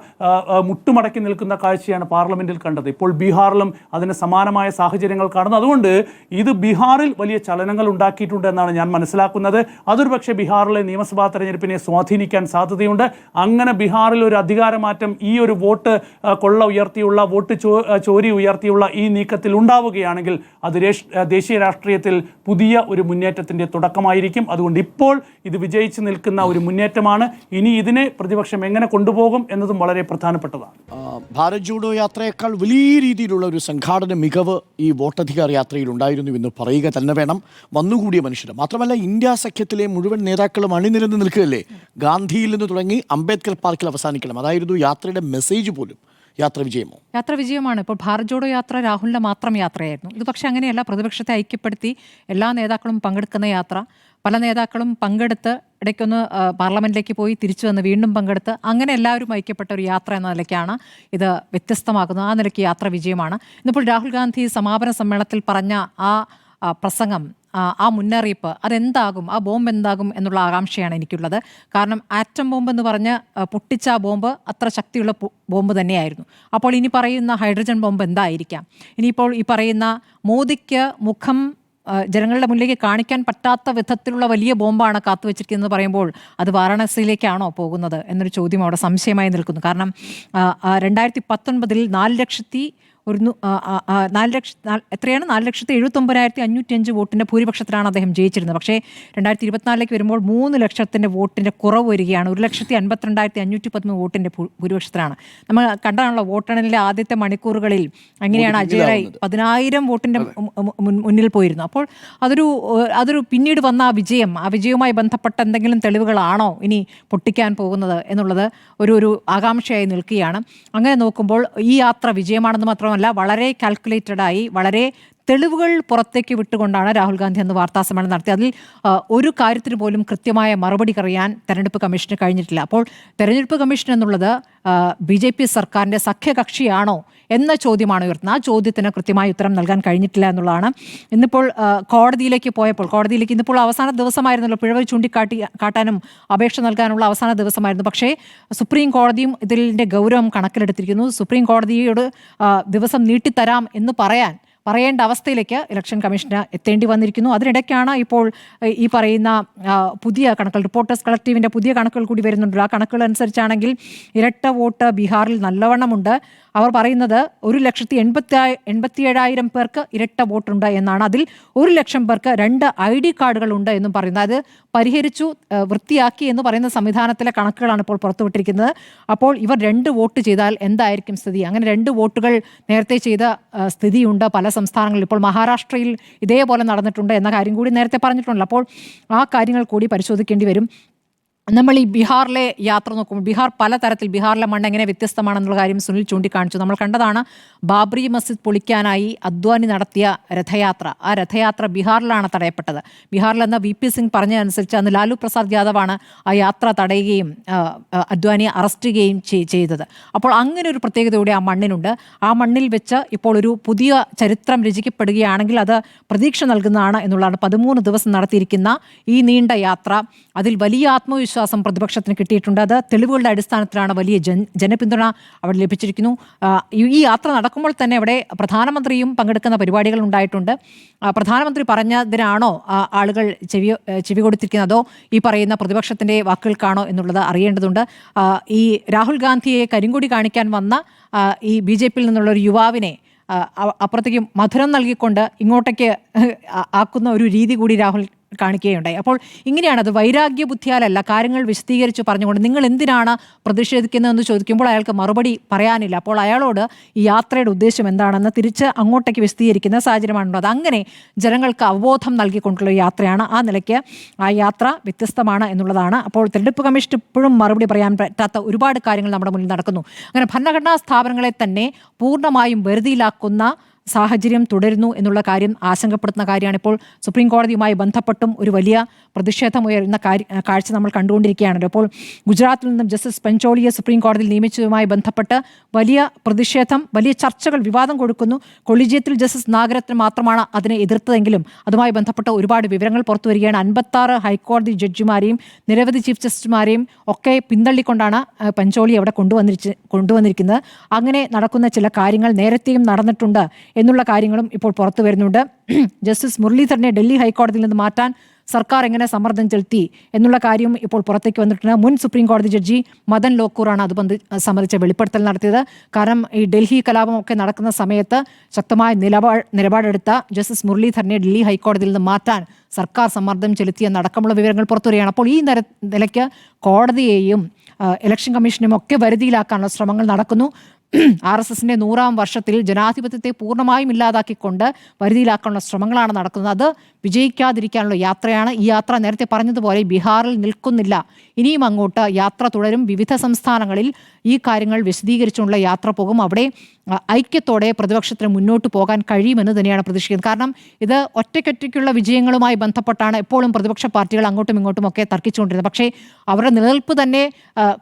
മുട്ടുമടക്കി നിൽക്കുന്ന കാഴ്ചയാണ് പാർലമെന്റിൽ കണ്ടത്. ഇപ്പോൾ ബീഹാറിലും അതിന് സമാനമായ സാഹചര്യങ്ങൾ കാണുന്നു. അതുകൊണ്ട് ഇത് ബീഹാറിൽ വലിയ ചലനങ്ങൾ ഉണ്ടാക്കിയിട്ടുണ്ട് എന്നാണ് ഞാൻ മനസ്സിലാക്കുന്നത്. അതൊരു പക്ഷേ ബീഹാറിലെ നിയമസഭാ തെരഞ്ഞെടുപ്പിനെ സ്വാധീനിക്കാൻ സാധ്യതയുണ്ട്. അങ്ങനെ ബീഹാറിൽ ഒരു അധികാരമാറ്റം ഈ ഒരു വോട്ട് കൊള്ള ഉയർത്തിയുള്ള, വോട്ട് ചോരി ഉയർത്തിയുള്ള ഈ നീക്കത്തിൽ ഉണ്ടാവുകയാണെങ്കിൽ അത് ദേശീയ രാഷ്ട്രീയത്തിൽ പുതിയ ഒരു മുന്നേറ്റത്തിൻ്റെ തുടക്കമായിരിക്കും. അതുകൊണ്ട് ഇപ്പോൾ ഇത് വിജയിച്ച് നിൽക്കുന്ന ഒരു മുന്നേറ്റമാണ്. ഇനി ഇതിനെ പ്രതിപക്ഷം എങ്ങനെ കൊണ്ടുപോകും എന്നതും വളരെ പ്രധാനപ്പെട്ടതാണ്. ഭാരത് ജോഡോ യാത്രയേക്കാൾ വലിയ രീതിയിലുള്ള ഒരു സംഘാടന മികവ് ഈ വോട്ടധികാർ യാത്രയിൽ ഉണ്ടായിരുന്നു എന്ന് പറയുക തന്നെ വേണം. വന്നുകൂടിയ മനുഷ്യർ മാത്രമല്ല, ഇന്ത്യ സഖ്യത്തിലെ മുഴുവൻ നേതാക്കളും അണിനിരന്ന് നിൽക്കുകയല്ലേ. ഗാന്ധിയിൽ നിന്ന് തുടങ്ങി അംബേദ്കർ പാർക്കിൽ അവസാനിക്കണം, അതായിരുന്നു യാത്രയുടെ മെസ്സേജ് പോലും. യാത്ര വിജയമോ? യാത്ര വിജയമാണ്. ഇപ്പോൾ ഭാരത് ജോഡോ യാത്ര രാഹുലിൻ്റെ മാത്രം യാത്രയായിരുന്നു. ഇത് പക്ഷേ അങ്ങനെയല്ല. പ്രതിപക്ഷത്തെ ഐക്യപ്പെടുത്തി എല്ലാ നേതാക്കളും പങ്കെടുക്കുന്ന യാത്ര. പല നേതാക്കളും പങ്കെടുത്ത് ഇടയ്ക്കൊന്ന് പാർലമെന്റിലേക്ക് പോയി തിരിച്ചു വന്ന് വീണ്ടും പങ്കെടുത്ത് അങ്ങനെ എല്ലാവരും ഐക്യപ്പെട്ട ഒരു യാത്ര എന്ന നിലയ്ക്കാണ് ഇത് വ്യത്യസ്തമാക്കുന്നത്. ആ നിലയ്ക്ക് യാത്ര വിജയമാണ്. ഇന്നിപ്പോൾ രാഹുൽ ഗാന്ധി സമാപന സമ്മേളനത്തിൽ പറഞ്ഞ ആ പ്രസംഗം, ആ മുന്നറിയിപ്പ്, അതെന്താകും, ആ ബോംബ് എന്താകും എന്നുള്ള ആകാംക്ഷയാണ് എനിക്കുള്ളത്. കാരണം ആറ്റം ബോംബ് എന്ന് പറഞ്ഞ് പൊട്ടിച്ച ആ ബോംബ് അത്ര ശക്തിയുള്ള ബോംബ് തന്നെയായിരുന്നു. അപ്പോൾ ഇനി പറയുന്ന ഹൈഡ്രജൻ ബോംബ് എന്തായിരിക്കാം? ഇനിയിപ്പോൾ ഈ പറയുന്ന മോദിക്ക് മുഖം ജനങ്ങളുടെ മുന്നിലേക്ക് കാണിക്കാൻ പറ്റാത്ത വിധത്തിലുള്ള വലിയ ബോംബാണ് കാത്തുവച്ചിരിക്കുന്നത് പറയുമ്പോൾ അത് വാരാണസിയിലേക്കാണോ പോകുന്നത് എന്നൊരു ചോദ്യം അവിടെ സംശയമായി നിൽക്കുന്നു. കാരണം 2019 4,79,505 വോട്ടിൻ്റെ ഭൂരിപക്ഷത്തിലാണ് അദ്ദേഹം ജയിച്ചിരുന്നത്. പക്ഷേ 2024 വരുമ്പോൾ 3 ലക്ഷത്തിൻ്റെ വോട്ടിൻ്റെ കുറവ് വരികയാണ്. 1,52,513 വോട്ടിൻ്റെ ഭൂരിപക്ഷത്തിലാണ്. നമ്മൾ കണ്ടതാണല്ലോ വോട്ടെണ്ണലിലെ ആദ്യത്തെ മണിക്കൂറുകളിൽ എങ്ങനെയാണ് അജയറായി 10,000 വോട്ടിൻ്റെ മുന്നിൽ പോയിരുന്നു. അപ്പോൾ അതൊരു പിന്നീട് വന്ന ആ വിജയവുമായി ബന്ധപ്പെട്ട എന്തെങ്കിലും തെളിവുകളാണോ ഇനി പൊട്ടിക്കാൻ പോകുന്നത് എന്നുള്ളത് ഒരു ആകാംക്ഷയായി നിൽക്കുകയാണ്. അങ്ങനെ നോക്കുമ്പോൾ ഈ യാത്ര വിജയമാണെന്ന് മാത്രമല്ല, വളരെ കാൽക്കുലേറ്റഡായി വളരെ തെളിവുകൾ പുറത്തേക്ക് വിട്ടുകൊണ്ടാണ് രാഹുൽ ഗാന്ധി അന്ന് വാർത്താസമ്മേളനം നടത്തിയത്. അതിൽ ഒരു കാര്യത്തിന് പോലും കൃത്യമായ മറുപടി പറയാൻ തെരഞ്ഞെടുപ്പ് കമ്മീഷന് കഴിഞ്ഞിട്ടില്ല. അപ്പോൾ തെരഞ്ഞെടുപ്പ് കമ്മീഷൻ എന്നുള്ളത് BJP സർക്കാരിൻ്റെ സഖ്യകക്ഷിയാണോ എന്ന ചോദ്യമാണ് ഉയർത്തുന്നത്. ആ ചോദ്യത്തിന് കൃത്യമായ ഉത്തരം നൽകാൻ കഴിഞ്ഞിട്ടില്ല എന്നുള്ളതാണ്. ഇന്നിപ്പോൾ കോടതിയിലേക്ക് ഇന്നിപ്പോൾ അവസാന ദിവസമായിരുന്നല്ലോ, പിഴവ് കാട്ടാനും അപേക്ഷ നൽകാനുള്ള അവസാന ദിവസമായിരുന്നു. പക്ഷേ സുപ്രീം കോടതിയും ഇതിൻ്റെ ഗൗരവം കണക്കിലെടുത്തിരിക്കുന്നു. സുപ്രീം കോടതിയോട് ദിവസം നീട്ടിത്തരാം എന്ന് പറയേണ്ട അവസ്ഥയിലേക്ക് ഇലക്ഷൻ കമ്മീഷന് എത്തേണ്ടി വന്നിരിക്കുന്നു. അതിനിടയ്ക്കാണ് ഇപ്പോൾ ഈ പറയുന്ന പുതിയ കണക്കുകൾ, റിപ്പോർട്ടേഴ്സ് കളക്റ്റീവിൻ്റെ പുതിയ കണക്കുകൾ കൂടി വരുന്നുണ്ട്. ആ കണക്കുകൾ അനുസരിച്ചാണെങ്കിൽ ഇരട്ട വോട്ട് ബീഹാറിൽ നല്ലവണ്ണമുണ്ട്. അവർ പറയുന്നത് 1,87,000 പേർക്ക് ഇരട്ട വോട്ടുണ്ട് എന്നാണ്. അതിൽ 1,00,000 പേർക്ക് 2 ID കാർഡുകൾ ഉണ്ട് എന്നും പറയുന്നത്. അത് പരിഹരിച്ചു, വൃത്തിയാക്കി എന്ന് പറയുന്ന സംവിധാനത്തിലെ കണക്കുകളാണ് ഇപ്പോൾ പുറത്തുവിട്ടിരിക്കുന്നത്. അപ്പോൾ ഇവർ 2 വോട്ട് ചെയ്താൽ എന്തായിരിക്കും സ്ഥിതി? അങ്ങനെ 2 വോട്ടുകൾ നേരത്തെ ചെയ്ത സ്ഥിതിയുണ്ട് പല സംസ്ഥാനങ്ങളിൽ. ഇപ്പോൾ മഹാരാഷ്ട്രയിൽ ഇതേപോലെ നടന്നിട്ടുണ്ട് എന്ന കാര്യം കൂടി നേരത്തെ പറഞ്ഞിട്ടുണ്ടല്ലോ. അപ്പോൾ ആ കാര്യങ്ങൾ കൂടി പരിശോധിക്കേണ്ടി വരും. നമ്മൾ ഈ ബീഹാറിലെ യാത്ര നോക്കുമ്പോൾ ബീഹാറിലെ മണ്ണ് എങ്ങനെ വ്യത്യസ്തമാണെന്നുള്ള കാര്യം സുനിൽ ചൂണ്ടിക്കാണിച്ചു. നമ്മൾ കണ്ടതാണ് ബാബറി മസ്ജിദ് പൊളിക്കാനായി അദ്വാനി നടത്തിയ രഥയാത്ര. ആ രഥയാത്ര ബീഹാറിലാണ് തടയപ്പെട്ടത്. ബീഹാറിൽ നിന്ന് VP സിംഗ് പറഞ്ഞതനുസരിച്ച് അന്ന് ലാലു പ്രസാദ് യാദവാണ് ആ യാത്ര തടയുകയും അദ്വാനിയെ അറസ്റ്റ് ചെയ്യുകയും ചെയ്തത്. അപ്പോൾ അങ്ങനെ ഒരു പ്രത്യേകതയോടെ ആ മണ്ണിനുണ്ട്. ആ മണ്ണിൽ വെച്ച് ഇപ്പോൾ ഒരു പുതിയ ചരിത്രം രചിക്കപ്പെടുകയാണെങ്കിൽ അത് പ്രതീക്ഷ നൽകുന്നതാണ് എന്നുള്ളതാണ്. 13 ദിവസം നടത്തിയിരിക്കുന്ന ഈ നീണ്ട യാത്ര, അതിൽ വലിയ ആത്മവിശ്വാസം പ്രതിപക്ഷത്തിന് കിട്ടിയിട്ടുണ്ട്. അത് തെളിവുകളുടെ അടിസ്ഥാനത്തിലാണ്. വലിയ ജനപിന്തുണ അവിടെ ലഭിച്ചിരിക്കുന്നു. ഈ യാത്ര നടക്കുമ്പോൾ തന്നെ അവിടെ പ്രധാനമന്ത്രിയും പങ്കെടുക്കുന്ന പരിപാടികൾ ഉണ്ടായിട്ടുണ്ട്. പ്രധാനമന്ത്രി പറഞ്ഞതിനാണോ ആളുകൾ ചെവി കൊടുത്തിരിക്കുന്നതോ ഈ പറയുന്ന പ്രതിപക്ഷത്തിൻ്റെ വാക്കുകൾക്കാണോ എന്നുള്ളത് അറിയേണ്ടതുണ്ട്. ഈ രാഹുൽ ഗാന്ധിയെ കരിങ്കൊടി കാണിക്കാൻ വന്ന ഈ BJPയിൽ നിന്നുള്ള ഒരു യുവാവിനെ അപ്പുറത്തേക്ക് മധുരം നൽകിക്കൊണ്ട് ഇങ്ങോട്ടേക്ക് ആക്കുന്ന ഒരു രീതി കൂടി രാഹുൽ കാണിക്കുകയുണ്ടായി. അപ്പോൾ ഇങ്ങനെയാണ്, അത് വൈരാഗ്യ ബുദ്ധിയാലല്ല, കാര്യങ്ങൾ വിശദീകരിച്ച് പറഞ്ഞുകൊണ്ട് നിങ്ങൾ എന്തിനാണ് പ്രതിഷേധിക്കുന്നതെന്ന് ചോദിക്കുമ്പോൾ അയാൾക്ക് മറുപടി പറയാനില്ല. അപ്പോൾ അയാളോട് ഈ യാത്രയുടെ ഉദ്ദേശം എന്താണെന്ന് തിരിച്ച് അങ്ങോട്ടേക്ക് വിശദീകരിക്കുന്ന സാഹചര്യമാണുള്ളത്. അങ്ങനെ ജനങ്ങൾക്ക് അവബോധം നൽകിക്കൊണ്ടുള്ള യാത്രയാണ്. ആ നിലയ്ക്ക് ആ യാത്ര വ്യത്യസ്തമാണ് എന്നുള്ളതാണ്. അപ്പോൾ തെരഞ്ഞെടുപ്പ് കമ്മീഷൻ ഇപ്പോഴും മറുപടി പറയാൻ പറ്റാത്ത ഒരുപാട് കാര്യങ്ങൾ നമ്മുടെ മുന്നിൽ നടക്കുന്നു. അങ്ങനെ ഭരണഘടനാ സ്ഥാപനങ്ങളെ തന്നെ പൂർണ്ണമായും വെറുതിയിലാക്കുന്ന സാഹചര്യം തുടരുന്നു എന്നുള്ള കാര്യം ആശങ്കപ്പെടുത്തുന്ന കാര്യമാണ്. ഇപ്പോൾ സുപ്രീം കോടതിയുമായി ബന്ധപ്പെട്ടും ഒരു വലിയ പ്രതിഷേധം ഉയരുന്ന കാഴ്ച നമ്മൾ കണ്ടുകൊണ്ടിരിക്കുകയാണല്ലോ. അപ്പോൾ ഗുജറാത്തിൽ നിന്നും ജസ്റ്റിസ് പഞ്ചോളിയെ സുപ്രീം കോടതിയിൽ നിയമിച്ചതുമായി ബന്ധപ്പെട്ട് വലിയ പ്രതിഷേധം, വലിയ ചർച്ചകൾ, വിവാദം കൊടുക്കുന്നു. കൊളീജിയത്തിൽ ജസ്റ്റിസ് നാഗരത്ന മാത്രമാണ് അതിനെ എതിർത്തതെങ്കിലും അതുമായി ബന്ധപ്പെട്ട ഒരുപാട് വിവരങ്ങൾ പുറത്തു വരികയാണ്. 56 ഹൈക്കോടതി ജഡ്ജിമാരെയും നിരവധി ചീഫ് ജസ്റ്റിസുമാരെയും ഒക്കെ പിന്തള്ളിക്കൊണ്ടാണ് പഞ്ചോളി അവിടെ കൊണ്ടുവന്നിരിക്കുന്നത്. അങ്ങനെ നടക്കുന്ന ചില കാര്യങ്ങൾ നേരത്തെയും നടന്നിട്ടുണ്ട് എന്നുള്ള കാര്യങ്ങളും ഇപ്പോൾ പുറത്തു വരുന്നുണ്ട്. ജസ്റ്റിസ് മുരളീധരനെ ഡൽഹി ഹൈക്കോടതിയിൽ നിന്ന് മാറ്റാൻ സർക്കാർ എങ്ങനെ സമ്മർദ്ദം ചെലുത്തി എന്നുള്ള കാര്യവും ഇപ്പോൾ പുറത്തേക്ക് വന്നിട്ടുണ്ട്. മുൻ സുപ്രീം കോടതി ജഡ്ജി മദൻ ലോക്കൂറാണ് അത് സംബന്ധിച്ച വെളിപ്പെടുത്തൽ നടത്തിയത്. കാരണം ഈ ഡൽഹി കലാപമൊക്കെ നടക്കുന്ന സമയത്ത് ശക്തമായ നിലപാടെടുത്ത ജസ്റ്റിസ് മുരളീധരനെ ഡൽഹി ഹൈക്കോടതിയിൽ നിന്ന് മാറ്റാൻ സർക്കാർ സമ്മർദ്ദം ചെലുത്തിയെന്നടക്കമുള്ള വിവരങ്ങൾ പുറത്തു വരികയാണ്. അപ്പോൾ ഈ നിലയ്ക്ക് കോടതിയെയും ഇലക്ഷൻ കമ്മീഷനും ഒക്കെ വരുതിയിലാക്കാനുള്ള ശ്രമങ്ങൾ നടക്കുന്നു. RSSന്റെ 100-ാം വർഷത്തിൽ ജനാധിപത്യത്തെ പൂർണ്ണമായും ഇല്ലാതാക്കിക്കൊണ്ട് വരുതിയിലാക്കാനുള്ള ശ്രമങ്ങളാണ് നടക്കുന്നത്. അത് വിജയിക്കാതിരിക്കാനുള്ള യാത്രയാണ്. ഈ യാത്ര നേരത്തെ പറഞ്ഞതുപോലെ ബീഹാറിൽ നിൽക്കുന്നില്ല. ഇനിയും അങ്ങോട്ട് യാത്ര തുടരും. വിവിധ സംസ്ഥാനങ്ങളിൽ ഈ കാര്യങ്ങൾ വിശദീകരിച്ചുള്ള യാത്ര പോകും. അവിടെ ഐക്യത്തോടെ പ്രതിപക്ഷത്തിന് മുന്നോട്ട് പോകാൻ കഴിയുമെന്ന് തന്നെയാണ് പ്രതീക്ഷിക്കുന്നത്. കാരണം ഇത് ഒറ്റയ്ക്കൊറ്റയ്ക്കുള്ള വിജയങ്ങളുമായി ബന്ധപ്പെട്ടാണ് എപ്പോഴും പ്രതിപക്ഷ പാർട്ടികൾ അങ്ങോട്ടും ഇങ്ങോട്ടും ഒക്കെ തർക്കിച്ചുകൊണ്ടിരുന്നത്. പക്ഷേ അവരുടെ നിലനിൽപ്പ് തന്നെ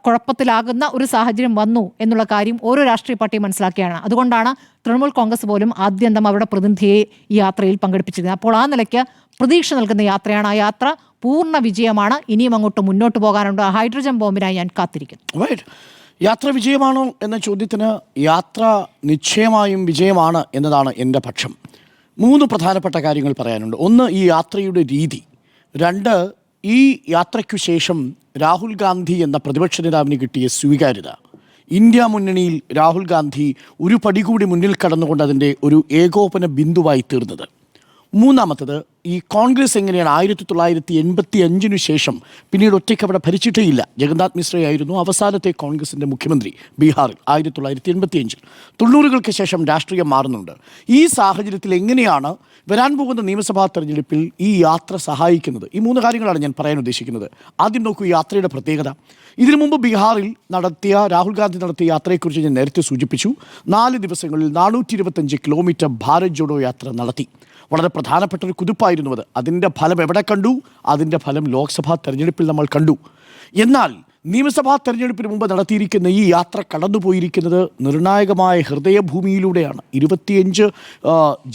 കുഴപ്പത്തിലാകുന്ന ഒരു സാഹചര്യം വന്നു എന്നുള്ള കാര്യം ഓരോ രാഷ്ട്രീയ പാർട്ടിയും മനസ്സിലാക്കിയാണ്. അതുകൊണ്ടാണ് തൃണമൂൽ കോൺഗ്രസ് പോലും ആദ്യന്തം അവരുടെ പ്രതിനിധിയെ ഈ യാത്രയിൽ പങ്കെടുപ്പിച്ചിരുന്നത്. അപ്പോൾ ആ നിലയ്ക്ക് പ്രതീക്ഷ നൽകുന്ന യാത്രയാണ്. ആ യാത്ര പൂർണ്ണ വിജയമാണ്. ഇനിയും അങ്ങോട്ട് മുന്നോട്ട് പോകാനുണ്ട്. ഹൈഡ്രജൻ ബോംബിനായി ഞാൻ കാത്തിരിക്കുന്നു. യാത്ര വിജയമാണോ എന്ന ചോദ്യത്തിന് യാത്ര നിശ്ചയമായും വിജയമാണ് എന്നതാണ് എൻ്റെ പക്ഷം. 3 പ്രധാനപ്പെട്ട കാര്യങ്ങൾ പറയാനുണ്ട്. ഒന്ന്, ഈ യാത്രയുടെ രീതി. 2, ഈ യാത്രയ്ക്കു ശേഷം രാഹുൽ ഗാന്ധി എന്ന പ്രതിപക്ഷ നേതാവിന് കിട്ടിയ സ്വീകാര്യത. ഇന്ത്യ മുന്നണിയിൽ രാഹുൽ ഗാന്ധി ഒരു പടി കൂടി മുന്നിൽ കടന്നുകൊണ്ട് അതിൻ്റെ ഒരു ഏകോപന ബിന്ദുവായി തീർന്നത്. 3-മത്തത്, ഈ കോൺഗ്രസ് എങ്ങനെയാണ് 1985 ശേഷം പിന്നീട് ഒറ്റയ്ക്ക് അവിടെ ഭരിച്ചിട്ടേ ഇല്ല. ജഗന്നാഥ് മിശ്രയായിരുന്നു അവസാനത്തെ കോൺഗ്രസിൻ്റെ മുഖ്യമന്ത്രി ബീഹാറിൽ 1985. 90-കൾക്ക് ശേഷം രാഷ്ട്രീയം മാറുന്നുണ്ട്. ഈ സാഹചര്യത്തിൽ എങ്ങനെയാണ് വരാൻ പോകുന്ന നിയമസഭാ തെരഞ്ഞെടുപ്പിൽ ഈ യാത്ര സഹായിക്കുന്നത്? ഈ 3 കാര്യങ്ങളാണ് ഞാൻ പറയാൻ ഉദ്ദേശിക്കുന്നത്. ആദ്യം നോക്കൂ, ഈ യാത്രയുടെ പ്രത്യേകത. ഇതിനു മുമ്പ് ബീഹാറിൽ രാഹുൽ ഗാന്ധി നടത്തിയ യാത്രയെക്കുറിച്ച് ഞാൻ നേരത്തെ സൂചിപ്പിച്ചു. 4 ദിവസങ്ങളിൽ 425 കിലോമീറ്റർ ഭാരത് ജോഡോ യാത്ര നടത്തി. വളരെ പ്രധാനപ്പെട്ട ഒരു കുതിപ്പായിരുന്നു അത്. അതിൻ്റെ ഫലം എവിടെ കണ്ടു? അതിൻ്റെ ഫലം ലോക്സഭാ തെരഞ്ഞെടുപ്പിൽ നമ്മൾ കണ്ടു. എന്നാൽ നിയമസഭാ തെരഞ്ഞെടുപ്പിന് മുമ്പ് നടത്തിയിരിക്കുന്ന ഈ യാത്ര കടന്നുപോയിരിക്കുന്നത് നിർണായകമായ ഹൃദയഭൂമിയിലൂടെയാണ്. 25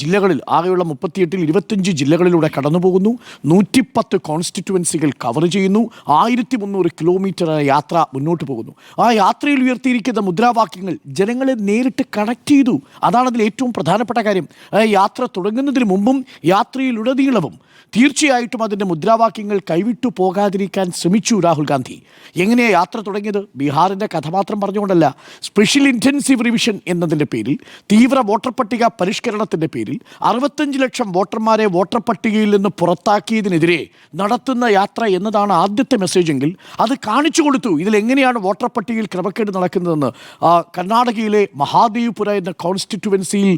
ജില്ലകളിൽ, ആകെയുള്ള 38-ൽ 25 ജില്ലകളിലൂടെ കടന്നു പോകുന്നു. 110 കോൺസ്റ്റിറ്റ്യുവൻസികൾ കവർ ചെയ്യുന്നു. 1300 കിലോമീറ്റർ യാത്ര മുന്നോട്ട് പോകുന്നു. ആ യാത്രയിൽ ഉയർത്തിയിരിക്കുന്ന മുദ്രാവാക്യങ്ങൾ ജനങ്ങളെ നേരിട്ട് കണക്ട് ചെയ്തു. അതാണ് അതിൽ ഏറ്റവും പ്രധാനപ്പെട്ട കാര്യം. യാത്ര തുടങ്ങുന്നതിന് മുമ്പും യാത്രയിലുടനീളവും തീർച്ചയായിട്ടും അതിൻ്റെ മുദ്രാവാക്യങ്ങൾ കൈവിട്ടു പോകാതിരിക്കാൻ ശ്രമിച്ചു രാഹുൽ ഗാന്ധി. എങ്ങനെയാണ് യാത്ര തുടങ്ങിയത്? ബീഹാറിൻ്റെ കഥ മാത്രം പറഞ്ഞുകൊണ്ടല്ല. സ്പെഷ്യൽ ഇൻറ്റൻസീവ് റിവിഷൻ എന്നതിൻ്റെ പേരിൽ, തീവ്ര വോട്ടർ പട്ടിക പരിഷ്കരണത്തിൻ്റെ പേരിൽ 65 ലക്ഷം വോട്ടർമാരെ വോട്ടർ പട്ടികയിൽ നിന്ന് പുറത്താക്കിയതിനെതിരെ നടത്തുന്ന യാത്ര എന്നതാണ് ആദ്യത്തെ മെസ്സേജെങ്കിൽ അത് കാണിച്ചു കൊടുത്തു. ഇതിലെങ്ങനെയാണ് വോട്ടർ പട്ടികയിൽ ക്രമക്കേട് നടക്കുന്നതെന്ന്. കർണാടകയിലെ മഹാദേവ്പുര എന്ന കോൺസ്റ്റിറ്റ്യുവൻസിയിൽ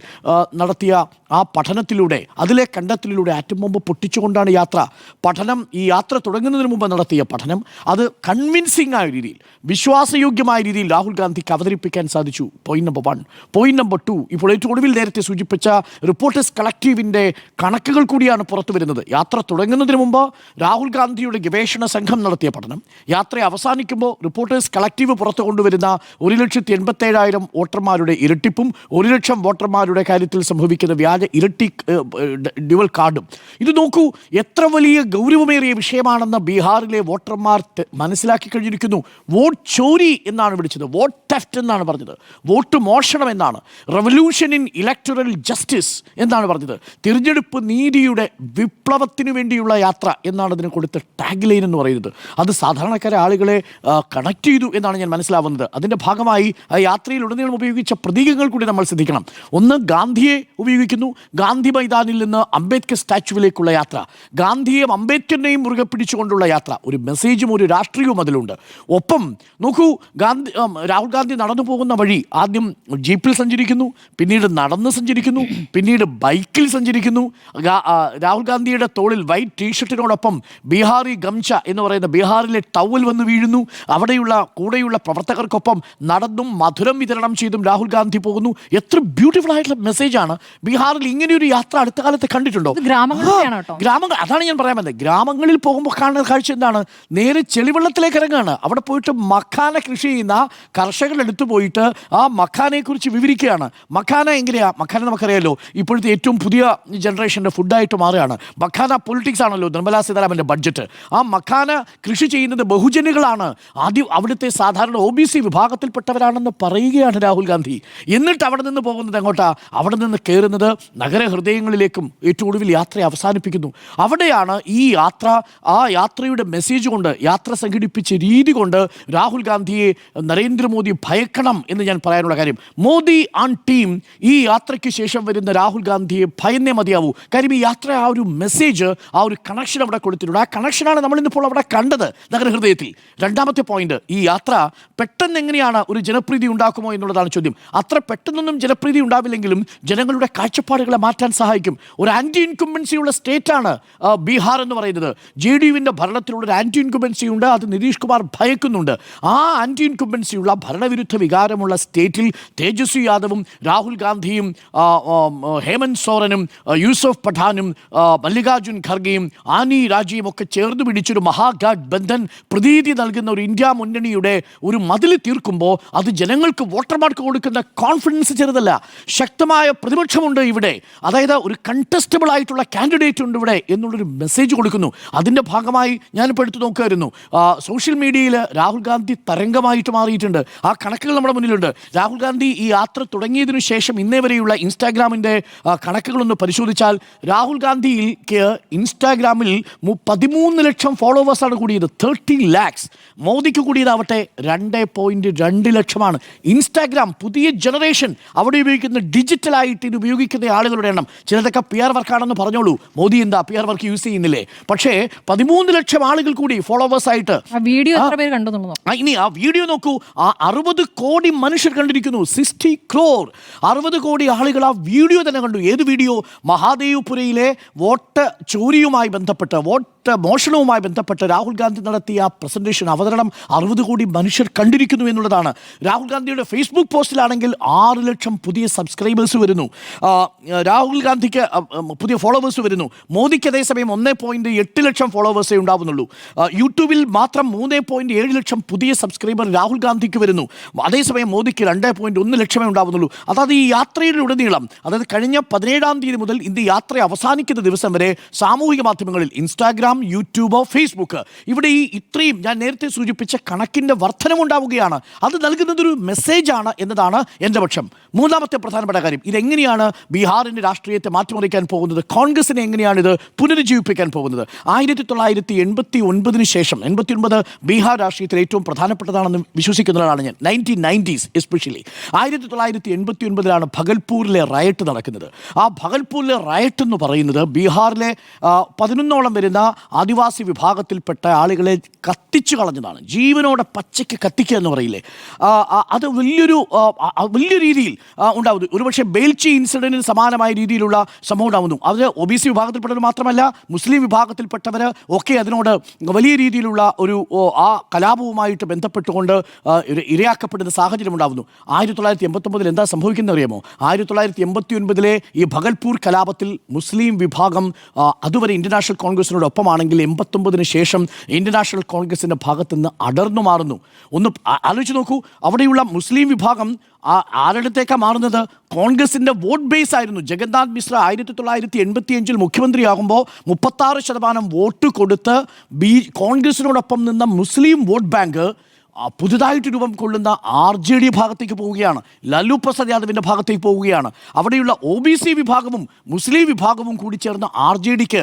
നടത്തിയ ആ പഠനത്തിലൂടെ, അതിലെ കണ്ടെത്തലിലൂടെ ആറ്റം ബോംബ് പൊട്ടിച്ചുകൊണ്ടാണ് യാത്ര. പഠനം, ഈ യാത്ര തുടങ്ങുന്നതിന് മുമ്പ് നടത്തിയ പഠനം, അത് കൺവിൻസിംഗ് ആയ രീതിയിൽ, വിശ്വാസയോഗ്യമായ രീതിയിൽ രാഹുൽ ഗാന്ധിക്ക് അവതരിപ്പിക്കാൻ സാധിച്ചു. Point number 1. പോയിന്റ് നമ്പർ 2, ഇപ്പോൾ ഏറ്റവും ഒടുവിൽ നേരത്തെ സൂചിപ്പിച്ച റിപ്പോർട്ടേഴ്സ് കളക്റ്റീവിൻ്റെ കണക്കുകൾ കൂടിയാണ് പുറത്തു വരുന്നത്. യാത്ര തുടങ്ങുന്നതിന് മുമ്പ് രാഹുൽ ഗാന്ധിയുടെ ഗവേഷണ സംഘം നടത്തിയ പഠനം, യാത്ര അവസാനിക്കുമ്പോൾ റിപ്പോർട്ടേഴ്സ് കളക്റ്റീവ് പുറത്തു കൊണ്ടുവരുന്ന 1,87,000 വോട്ടർമാരുടെ ഇരട്ടിപ്പും 1 ലക്ഷം വോട്ടർമാരുടെ കാര്യത്തിൽ സംഭവിക്കുന്ന വ്യാജ ഇരട്ടി ഡ്യുവൽ കാർഡും. ഇത് നോക്കൂ, എത്ര വലിയ ഗൗരവമേറിയ വിഷയമാണെന്ന് ബീഹാറിലെ വോട്ടർമാർ മനസ്സിലാക്കി കഴിഞ്ഞിരിക്കുന്നു. വോട്ട് ചോരി എന്നാണ് വിളിച്ചത്, വോട്ട് തെഫ്റ്റ് എന്നാണ് പറഞ്ഞത്, വോട്ട് മോഷണം എന്നാണ്, റവല്യൂഷൻ ഇൻ ഇലക്ടറൽ ജസ്റ്റിസ് എന്നാണ് പറഞ്ഞത്, തിരഞ്ഞെടുപ്പ് നീതിയുടെ വിപ്ലവത്തിനു വേണ്ടിയുള്ള യാത്ര എന്നാണ് അതിന് കൊടുത്ത ടാഗ് ലൈൻ എന്ന് പറയുന്നത്. അത് സാധാരണക്കാരെ ആളുകളെ കണക്ട് ചെയ്തു എന്നാണ് ഞാൻ മനസ്സിലാവുന്നത്. അതിൻ്റെ ഭാഗമായി ആ യാത്രയിൽ ഉടനീളം ഉപയോഗിച്ച പ്രതീകങ്ങൾ കൂടി നമ്മൾ ശ്രദ്ധിക്കണം. ഒന്ന്, ഗാന്ധിയെ ഉപയോഗിക്കുന്നു. ഗാന്ധി മൈതാനിൽ നിന്ന് അംബേദ്കർ സ്റ്റാച്യുവിലേക്കുള്ള യാത്ര, ഗാന്ധിയെയും അംബേദ്കറിനെയും മുറുകെ പിടിച്ചുകൊണ്ടുള്ള യാത്ര, ഒരു മെസ്സേജും ഒരു രാഷ്ട്രീയവും അതിലുണ്ട്. ഒപ്പം നോക്കൂ, രാഹുൽ ഗാന്ധി നടന്നു പോകുന്ന വഴി ആദ്യം ജീപ്പിൽ സഞ്ചരിക്കുന്നു, പിന്നീട് നടന്ന് സഞ്ചരിക്കുന്നു, പിന്നീട് ബൈക്കിൽ സഞ്ചരിക്കുന്നു. രാഹുൽ ഗാന്ധിയുടെ തോളിൽ വൈറ്റ് ടീഷർട്ടിനോടൊപ്പം ബീഹാറി ഗംച്ച എന്ന് പറയുന്ന ബീഹാറിലെ ടവൽ വന്ന് വീഴുന്നു. അവിടെയുള്ള കൂടെയുള്ള പ്രവർത്തകർക്കൊപ്പം നടന്നും മധുരം വിതരണം ചെയ്തും രാഹുൽ ഗാന്ധി പോകുന്നു. എത്ര ബ്യൂട്ടിഫുൾ ആയിട്ടുള്ള മെസ്സേജാണ്. ബീഹാറിൽ ഇങ്ങനെയൊരു യാത്ര അടുത്ത കാലത്ത് കണ്ടിട്ടുണ്ടോ? ഗ്രാമങ്ങൾ, അതാണ് ഞാൻ പറയാൻ പറ്റുന്നത്. ഗ്രാമങ്ങളിൽ പോകുമ്പോൾ കാണുന്ന കാഴ്ച എന്താണ്? നേരെ ചെളിവെള്ളത്തിലേക്ക് ഇറങ്ങുകയാണ്. അവിടെ പോയിട്ട് മഖാന കൃഷി ചെയ്യുന്ന കർഷകരുടെ അടുത്ത് പോയിട്ട് ആ മഖാനയെക്കുറിച്ച് വിവരിക്കുകയാണ്. മഖാന എങ്ങനെയാണ്? മഖാന നമുക്കറിയാമല്ലോ, ഇപ്പോഴത്തെ ഏറ്റവും പുതിയ ജനറേഷൻ്റെ ഫുഡായിട്ട് മാറുകയാണ്. മഖാന പൊളിറ്റിക്സ് ആണല്ലോ നിർമ്മലാ സീതാരാമൻ്റെ ബഡ്ജറ്റ്. ആ മഖാന കൃഷി ചെയ്യുന്നത് ബഹുജനുകളാണ്, ആദ്യം അവിടുത്തെ സാധാരണ OBC വിഭാഗത്തിൽപ്പെട്ടവരാണെന്ന് പറയുകയാണ് രാഹുൽ ഗാന്ധി. എന്നിട്ട് അവിടെ നിന്ന് പോകുന്നത് എങ്ങോട്ടാ? അവിടെ നിന്ന് കയറുന്നത് നഗരഹൃദയങ്ങളിലേക്കും ഏറ്റവും ഒടുവിൽ യാത്ര അവസാനിപ്പിക്കുന്നു. അവിടെയാണ് ഈ യാത്ര, ആ യാത്രയുടെ മെസ്സേജ് കൊണ്ട് യാത്ര സംഘടിപ്പിച്ച രീതി ജനപ്രീതി കൊണ്ട് രാഹുൽ ഗാന്ധിയെ നരേന്ദ്രമോദി ഭയക്കണം എന്ന് ഞാൻ പറയാനുള്ള കാര്യം, മോദി ആൻഡ് ടീം ഈ യാത്രയ്ക്ക് ശേഷം വരുന്ന രാഹുൽ ഗാന്ധിയെ ഭയന്നേ മതിയാവൂ. കാര്യം ഈ യാത്ര ആ ഒരു മെസ്സേജ്, ആ ഒരു കണക്ഷൻ അവിടെ കൊടുത്തിട്ടുണ്ട്. ആ കണക്ഷനാണ് നമ്മളിന്നിപ്പോൾ അവിടെ കണ്ടത് നഗരഹൃദയത്തിൽ. രണ്ടാമത്തെ പോയിന്റ്, ഈ യാത്ര പെട്ടെന്ന് എങ്ങനെയാണ് ഒരു ജനപ്രീതി ഉണ്ടാക്കുമോ എന്നുള്ളതാണ് ചോദ്യം. അത്ര പെട്ടെന്നൊന്നും ജനപ്രീതി ഉണ്ടാവില്ലെങ്കിലും ജനങ്ങളുടെ കാഴ്ചപ്പാടുകളെ മാറ്റാൻ സഹായിക്കും. ഒരു ആന്റി ഇൻകുംബൻസി ഉള്ള സ്റ്റേറ്റാണ് ബീഹാർ എന്ന് പറയുന്നത്. JDUവിൻ്റെ ഭരണത്തിലുള്ള ഒരു ആന്റി ഇൻകുംബൻസി ഉണ്ട്, അത് നിതീഷ് കുമാർ ഭയക്കുന്നുണ്ട്. ആ ആന്റി ഇൻകുംബൻസി ഉള്ള ഭരണവിരുദ്ധ വികാരമുള്ള സ്റ്റേറ്റിൽ തേജസ്വി യാദവും രാഹുൽ ഗാന്ധിയും ഹേമന്ത് സോറനും യൂസഫ് പഠാനും മല്ലികാർജുൻ ഖർഗെയും ആനി രാജയും ഒക്കെ ചേർന്ന് പിടിച്ചൊരു മഹാഗാഡ് ബന്ധൻ പ്രതീതി നൽകുന്ന ഒരു ഇന്ത്യ മുന്നണിയുടെ ഒരു മതിൽ തീർക്കുമ്പോൾ അത് ജനങ്ങൾക്ക് വോട്ടർമാർക്ക് കൊടുക്കുന്ന കോൺഫിഡൻസ് ചെറുതല്ല. ശക്തമായ പ്രതിപക്ഷമുണ്ട് ഇവിടെ, അതായത് ഒരു കണ്ടസ്റ്റബിൾ ആയിട്ടുള്ള കാൻഡിഡേറ്റ് ഉണ്ട് ഇവിടെ എന്നുള്ളൊരു മെസ്സേജ് കൊടുക്കുന്നു. അതിൻ്റെ ഭാഗമായി ഞാനിപ്പോൾ എടുത്തു നോക്കുമായിരുന്നു, സോഷ്യൽ മീഡിയയിൽ രാഹുൽ ഗാന്ധി തരംഗമായിട്ട് മാറിയിട്ടുണ്ട്. ആ കണക്കുകൾ നമ്മുടെ മുന്നിലുണ്ട്. രാഹുൽ ഗാന്ധി ഈ യാത്ര തുടങ്ങിയതിനു ശേഷം ഇന്നേ വരെയുള്ള ഇൻസ്റ്റാഗ്രാമിൻ്റെ കണക്കുകളൊന്ന് പരിശോധിച്ചാൽ രാഹുൽ ഗാന്ധിക്ക് ഇൻസ്റ്റാഗ്രാമിൽ 13 ലക്ഷം ഫോളോവേഴ്സാണ് കൂടിയത്, 30 lakhs. മോദിക്ക് കൂടിയതാവട്ടെ 2.2 ലക്ഷമാണ്. ഇൻസ്റ്റാഗ്രാം പുതിയ ജനറേഷൻ അവിടെ ഉപയോഗിക്കുന്ന ഡിജിറ്റലായിട്ട് ഇത് ഉപയോഗിക്കുന്ന ആളുകളുടെ എണ്ണം, ചിലതൊക്കെ PR വർക്കാണെന്ന് പറഞ്ഞോളൂ, മോദി എന്താ PR വർക്ക് യൂസ് ചെയ്യുന്നില്ലേ? പക്ഷേ 13 ലക്ഷം ആളുകൾ കൂടി ഫോളോവേഴ്സായിട്ട്. വീഡിയോ എത്ര പേര് കണ്ടു? ഇനി ആ വീഡിയോ നോക്കൂ, ആ 60 കോടി മനുഷ്യർ കണ്ടിരിക്കുന്നു, 60 crore, 60 കോടി ആളുകൾ ആ വീഡിയോ തന്നെ കണ്ടു. ഏത് വീഡിയോ? മഹാദേവ്പുരയിലെ വോട്ട് ചോരിയുമായി ബന്ധപ്പെട്ട്, വോട്ട് മോഷണവുമായി ബന്ധപ്പെട്ട് രാഹുൽ ഗാന്ധി നടത്തിയ പ്രസന്റേഷൻ, അവതരണം 60 കോടി മനുഷ്യർ കണ്ടിരിക്കുന്നു എന്നുള്ളതാണ്. രാഹുൽ ഗാന്ധിയുടെ ഫേസ്ബുക്ക് പോസ്റ്റിലാണെങ്കിൽ 6 ലക്ഷം പുതിയ സബ്സ്ക്രൈബേഴ്സ് വരുന്നു, രാഹുൽ ഗാന്ധിക്ക് പുതിയ ഫോളോവേഴ്സ് വരുന്നു. മോദിക്ക് അതേസമയം 1.8 ലക്ഷം ഫോളോവേഴ്സേ ഉണ്ടാവുന്നുള്ളൂ. യൂട്യൂബിൽ മാത്രം 3.7 ലക്ഷം പുതിയ സബ്സ്ക്രൈബർ രാഹുൽ ഗാന്ധിക്ക് വരുന്നു. അതേസമയം മോദിക്ക് 2.1 ലക്ഷമേ ഉണ്ടാവുന്നുള്ളൂ. അതായത് ഈ യാത്രയുടെ ഉടനീളം, അതായത് കഴിഞ്ഞ 17-ാം തീയതി മുതൽ ഇന്ന് യാത്ര അവസാനിക്കുന്ന ദിവസം വരെ സാമൂഹിക മാധ്യമങ്ങളിൽ ഇൻസ്റ്റാഗ്രാം, യൂട്യൂബ്, ഫേസ്ബുക്ക്, ഇവിടെ ഈ ഇത്രയും ഞാൻ നേരത്തെ സൂചിപ്പിച്ച കണക്കിൻ്റെ വർധനമുണ്ടാവുകയാണ്. അത് നൽകുന്നതൊരു മെസ്സേജാണ് എന്നതാണ് എൻ്റെ പക്ഷം. മൂന്നാമത്തെ പ്രധാനപ്പെട്ട കാര്യം, ഇതെങ്ങനെയാണ് ബീഹാറിൻ്റെ രാഷ്ട്രീയത്തെ മാറ്റിമറിക്കാൻ പോകുന്നത്, കോൺഗ്രസിനെ എങ്ങനെയാണ് ഇത് പുനരുജ്ജീവിപ്പിക്കാൻ പോകുന്നത്? 1989 ശേഷം, 89 ബീഹാർ രാഷ്ട്രീയത്തിൽ ഏറ്റവും പ്രധാനപ്പെട്ടതാണെന്ന് വിശ്വസിക്കുന്നതാണ് ഞാൻ. 1990s especially. 1989 ഭഗൽപൂരിലെ റയറ്റ് നടക്കുന്നത്. ആ ഭഗൽപൂരിലെ റയറ്റ് എന്ന് പറയുന്നത് ബീഹാറിലെ 11ഓളം വരുന്ന ആദിവാസി വിഭാഗത്തിൽപ്പെട്ട ആളുകളെ കത്തിച്ചു കളഞ്ഞതാണ്. ജീവനോടെ പച്ചയ്ക്ക് കത്തിക്കുക എന്ന് പറയില്ലേ, അത് വലിയ രീതിയിൽ ഉണ്ടാവുന്നു. ഒരുപക്ഷെ ബേൽച്ചി ഇൻസിഡൻറ്റിന് സമാനമായ രീതിയിലുള്ള സംഭവം ഉണ്ടാവുന്നു. അത് OBC വിഭാഗത്തിൽപ്പെട്ടവർ മാത്രമല്ല, മുസ്ലിം വിഭാഗത്തിൽപ്പെട്ടവർ ഒക്കെ അതിനോട് വലിയ രീതിയിലുള്ള ഒരു ആ കലാപവുമായിട്ട് ബന്ധപ്പെട്ടുകൊണ്ട് ഇരയാക്കപ്പെടുന്ന സാഹചര്യം ഉണ്ടാവുന്നു. 1989 എന്താ സംഭവിക്കുന്നത് അറിയാമോ? 1989 ഈ ഭഗൽപൂർ കലാപത്തിൽ മുസ്ലിം വിഭാഗം അതുവരെ ഇന്ത്യൻ നാഷണൽ കോൺഗ്രസിനോട് ഒപ്പമാണെങ്കിൽ 89 ശേഷം ഇന്ത്യൻ നാഷണൽ കോൺഗ്രസിൻ്റെ ഭാഗത്തുനിന്ന് അടർന്നു മാറുന്നു. ഒന്ന് ആലോചിച്ച് നോക്കൂ, അവിടെയുള്ള മുസ്ലിം വിഭാഗം ആരുടെത്തേക്കാണ് മാറുന്നത്? കോൺഗ്രസിൻ്റെ വോട്ട് ബേസ് ആയിരുന്നു. ജഗന്നാഥ് മിശ്ര 1985 മുഖ്യമന്ത്രിയാകുമ്പോൾ 36% വോട്ട് കൊടുത്ത് കോൺഗ്രസിനോടൊപ്പം നിന്ന മുസ്ലിം വോട്ട് ബാങ്ക് പുതുതായിട്ട് രൂപം കൊള്ളുന്ന RJD ഭാഗത്തേക്ക് പോവുകയാണ്, ലാലു പ്രസാദ് യാദവിൻ്റെ ഭാഗത്തേക്ക് പോവുകയാണ്. അവിടെയുള്ള OBC വിഭാഗവും മുസ്ലിം വിഭാഗവും കൂടി ചേർന്ന് RJDക്ക്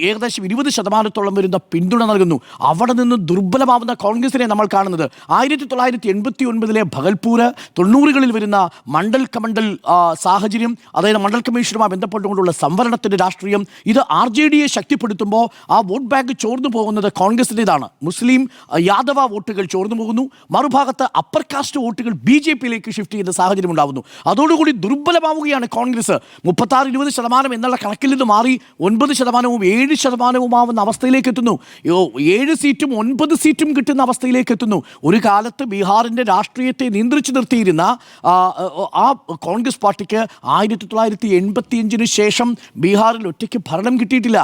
ഏകദേശം 20% വരുന്ന പിന്തുണ നൽകുന്നു. അവിടെ നിന്ന് ദുർബലമാവുന്ന കോൺഗ്രസിനെ നമ്മൾ കാണുന്നത് 1989 ഭഗൽപൂര്, 90കളിൽ വരുന്ന മണ്ഡൽ കമണ്ഡൽ സാഹചര്യം, അതായത് മണ്ഡൽ കമ്മീഷനുമായി ബന്ധപ്പെട്ടുകൊണ്ടുള്ള സംവരണത്തിൻ്റെ രാഷ്ട്രീയം, ഇത് RJDയെ ശക്തിപ്പെടുത്തുമ്പോൾ ആ വോട്ട് ബാങ്ക് ചോർന്നു പോകുന്നത് കോൺഗ്രസിൻ്റെതാണ്. മുസ്ലിം യാദവ വോട്ടുകൾ ചോർന്നു പോകുന്നു. മറുഭാഗത്ത് അപ്പർ കാസ്റ്റ് വോട്ടുകൾ BJPയിലേക്ക് ഷിഫ്റ്റ് ചെയ്യുന്ന സാഹചര്യം ഉണ്ടാകുന്നു. അതോടുകൂടി ദുർബലമാവുകയാണ് കോൺഗ്രസ്. 36-20% എന്നുള്ള കണക്കിൽ നിന്ന് മാറി 9%-ഉം 7%-ഉമാവുന്ന അവസ്ഥയിലേക്ക് എത്തുന്നു. 7 സീറ്റും 9 സീറ്റും കിട്ടുന്ന അവസ്ഥയിലേക്ക് എത്തുന്നു. ഒരു കാലത്ത് ബീഹാറിൻ്റെ രാഷ്ട്രീയത്തെ നിയന്ത്രിച്ചു നിർത്തിയിരുന്ന ആ കോൺഗ്രസ് പാർട്ടിക്ക് 1985 ശേഷം ബീഹാറിൽ ഒറ്റയ്ക്ക് ഭരണം കിട്ടിയിട്ടില്ല.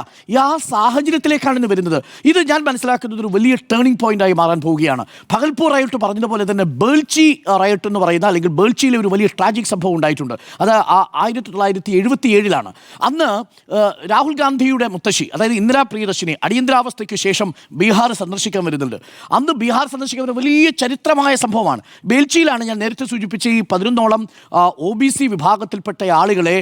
ആ സാഹചര്യത്തിലേക്കാണ് ഇന്ന് വരുന്നത്. ഇത് ഞാൻ മനസ്സിലാക്കുന്നത് ഒരു വലിയ ടേണിംഗ് പോയിന്റായി മാറാൻ പോവുകയാണ്. ഭഗൽപൂർ റയോട്ട് പറഞ്ഞതുപോലെ തന്നെ ബേൾച്ചി റയോട്ട് എന്ന് പറയുന്ന, അല്ലെങ്കിൽ ബേൾച്ചിയിലെ ഒരു വലിയ ട്രാജിക് സംഭവം ഉണ്ടായിട്ടുണ്ട്. അത് 1977 അന്ന് രാഹുൽ ഗാന്ധിയുടെ മുത്തശ്ശി, അതായത് ഇന്ദിരാ പ്രിയദർശിനി അടിയന്തരാവസ്ഥയ്ക്ക് ശേഷം ബീഹാർ സന്ദർശിക്കാൻ വരുന്നുണ്ട്. അന്ന് ബീഹാർ സന്ദർശിക്കാൻ ഒരു വലിയ ചരിത്രമായ സംഭവമാണ്. ബേൽച്ചിയിലാണ് ഞാൻ നേരത്തെ സൂചിപ്പിച്ച ഈ 11ഓളം OBC വിഭാഗത്തിൽപ്പെട്ട ആളുകളെ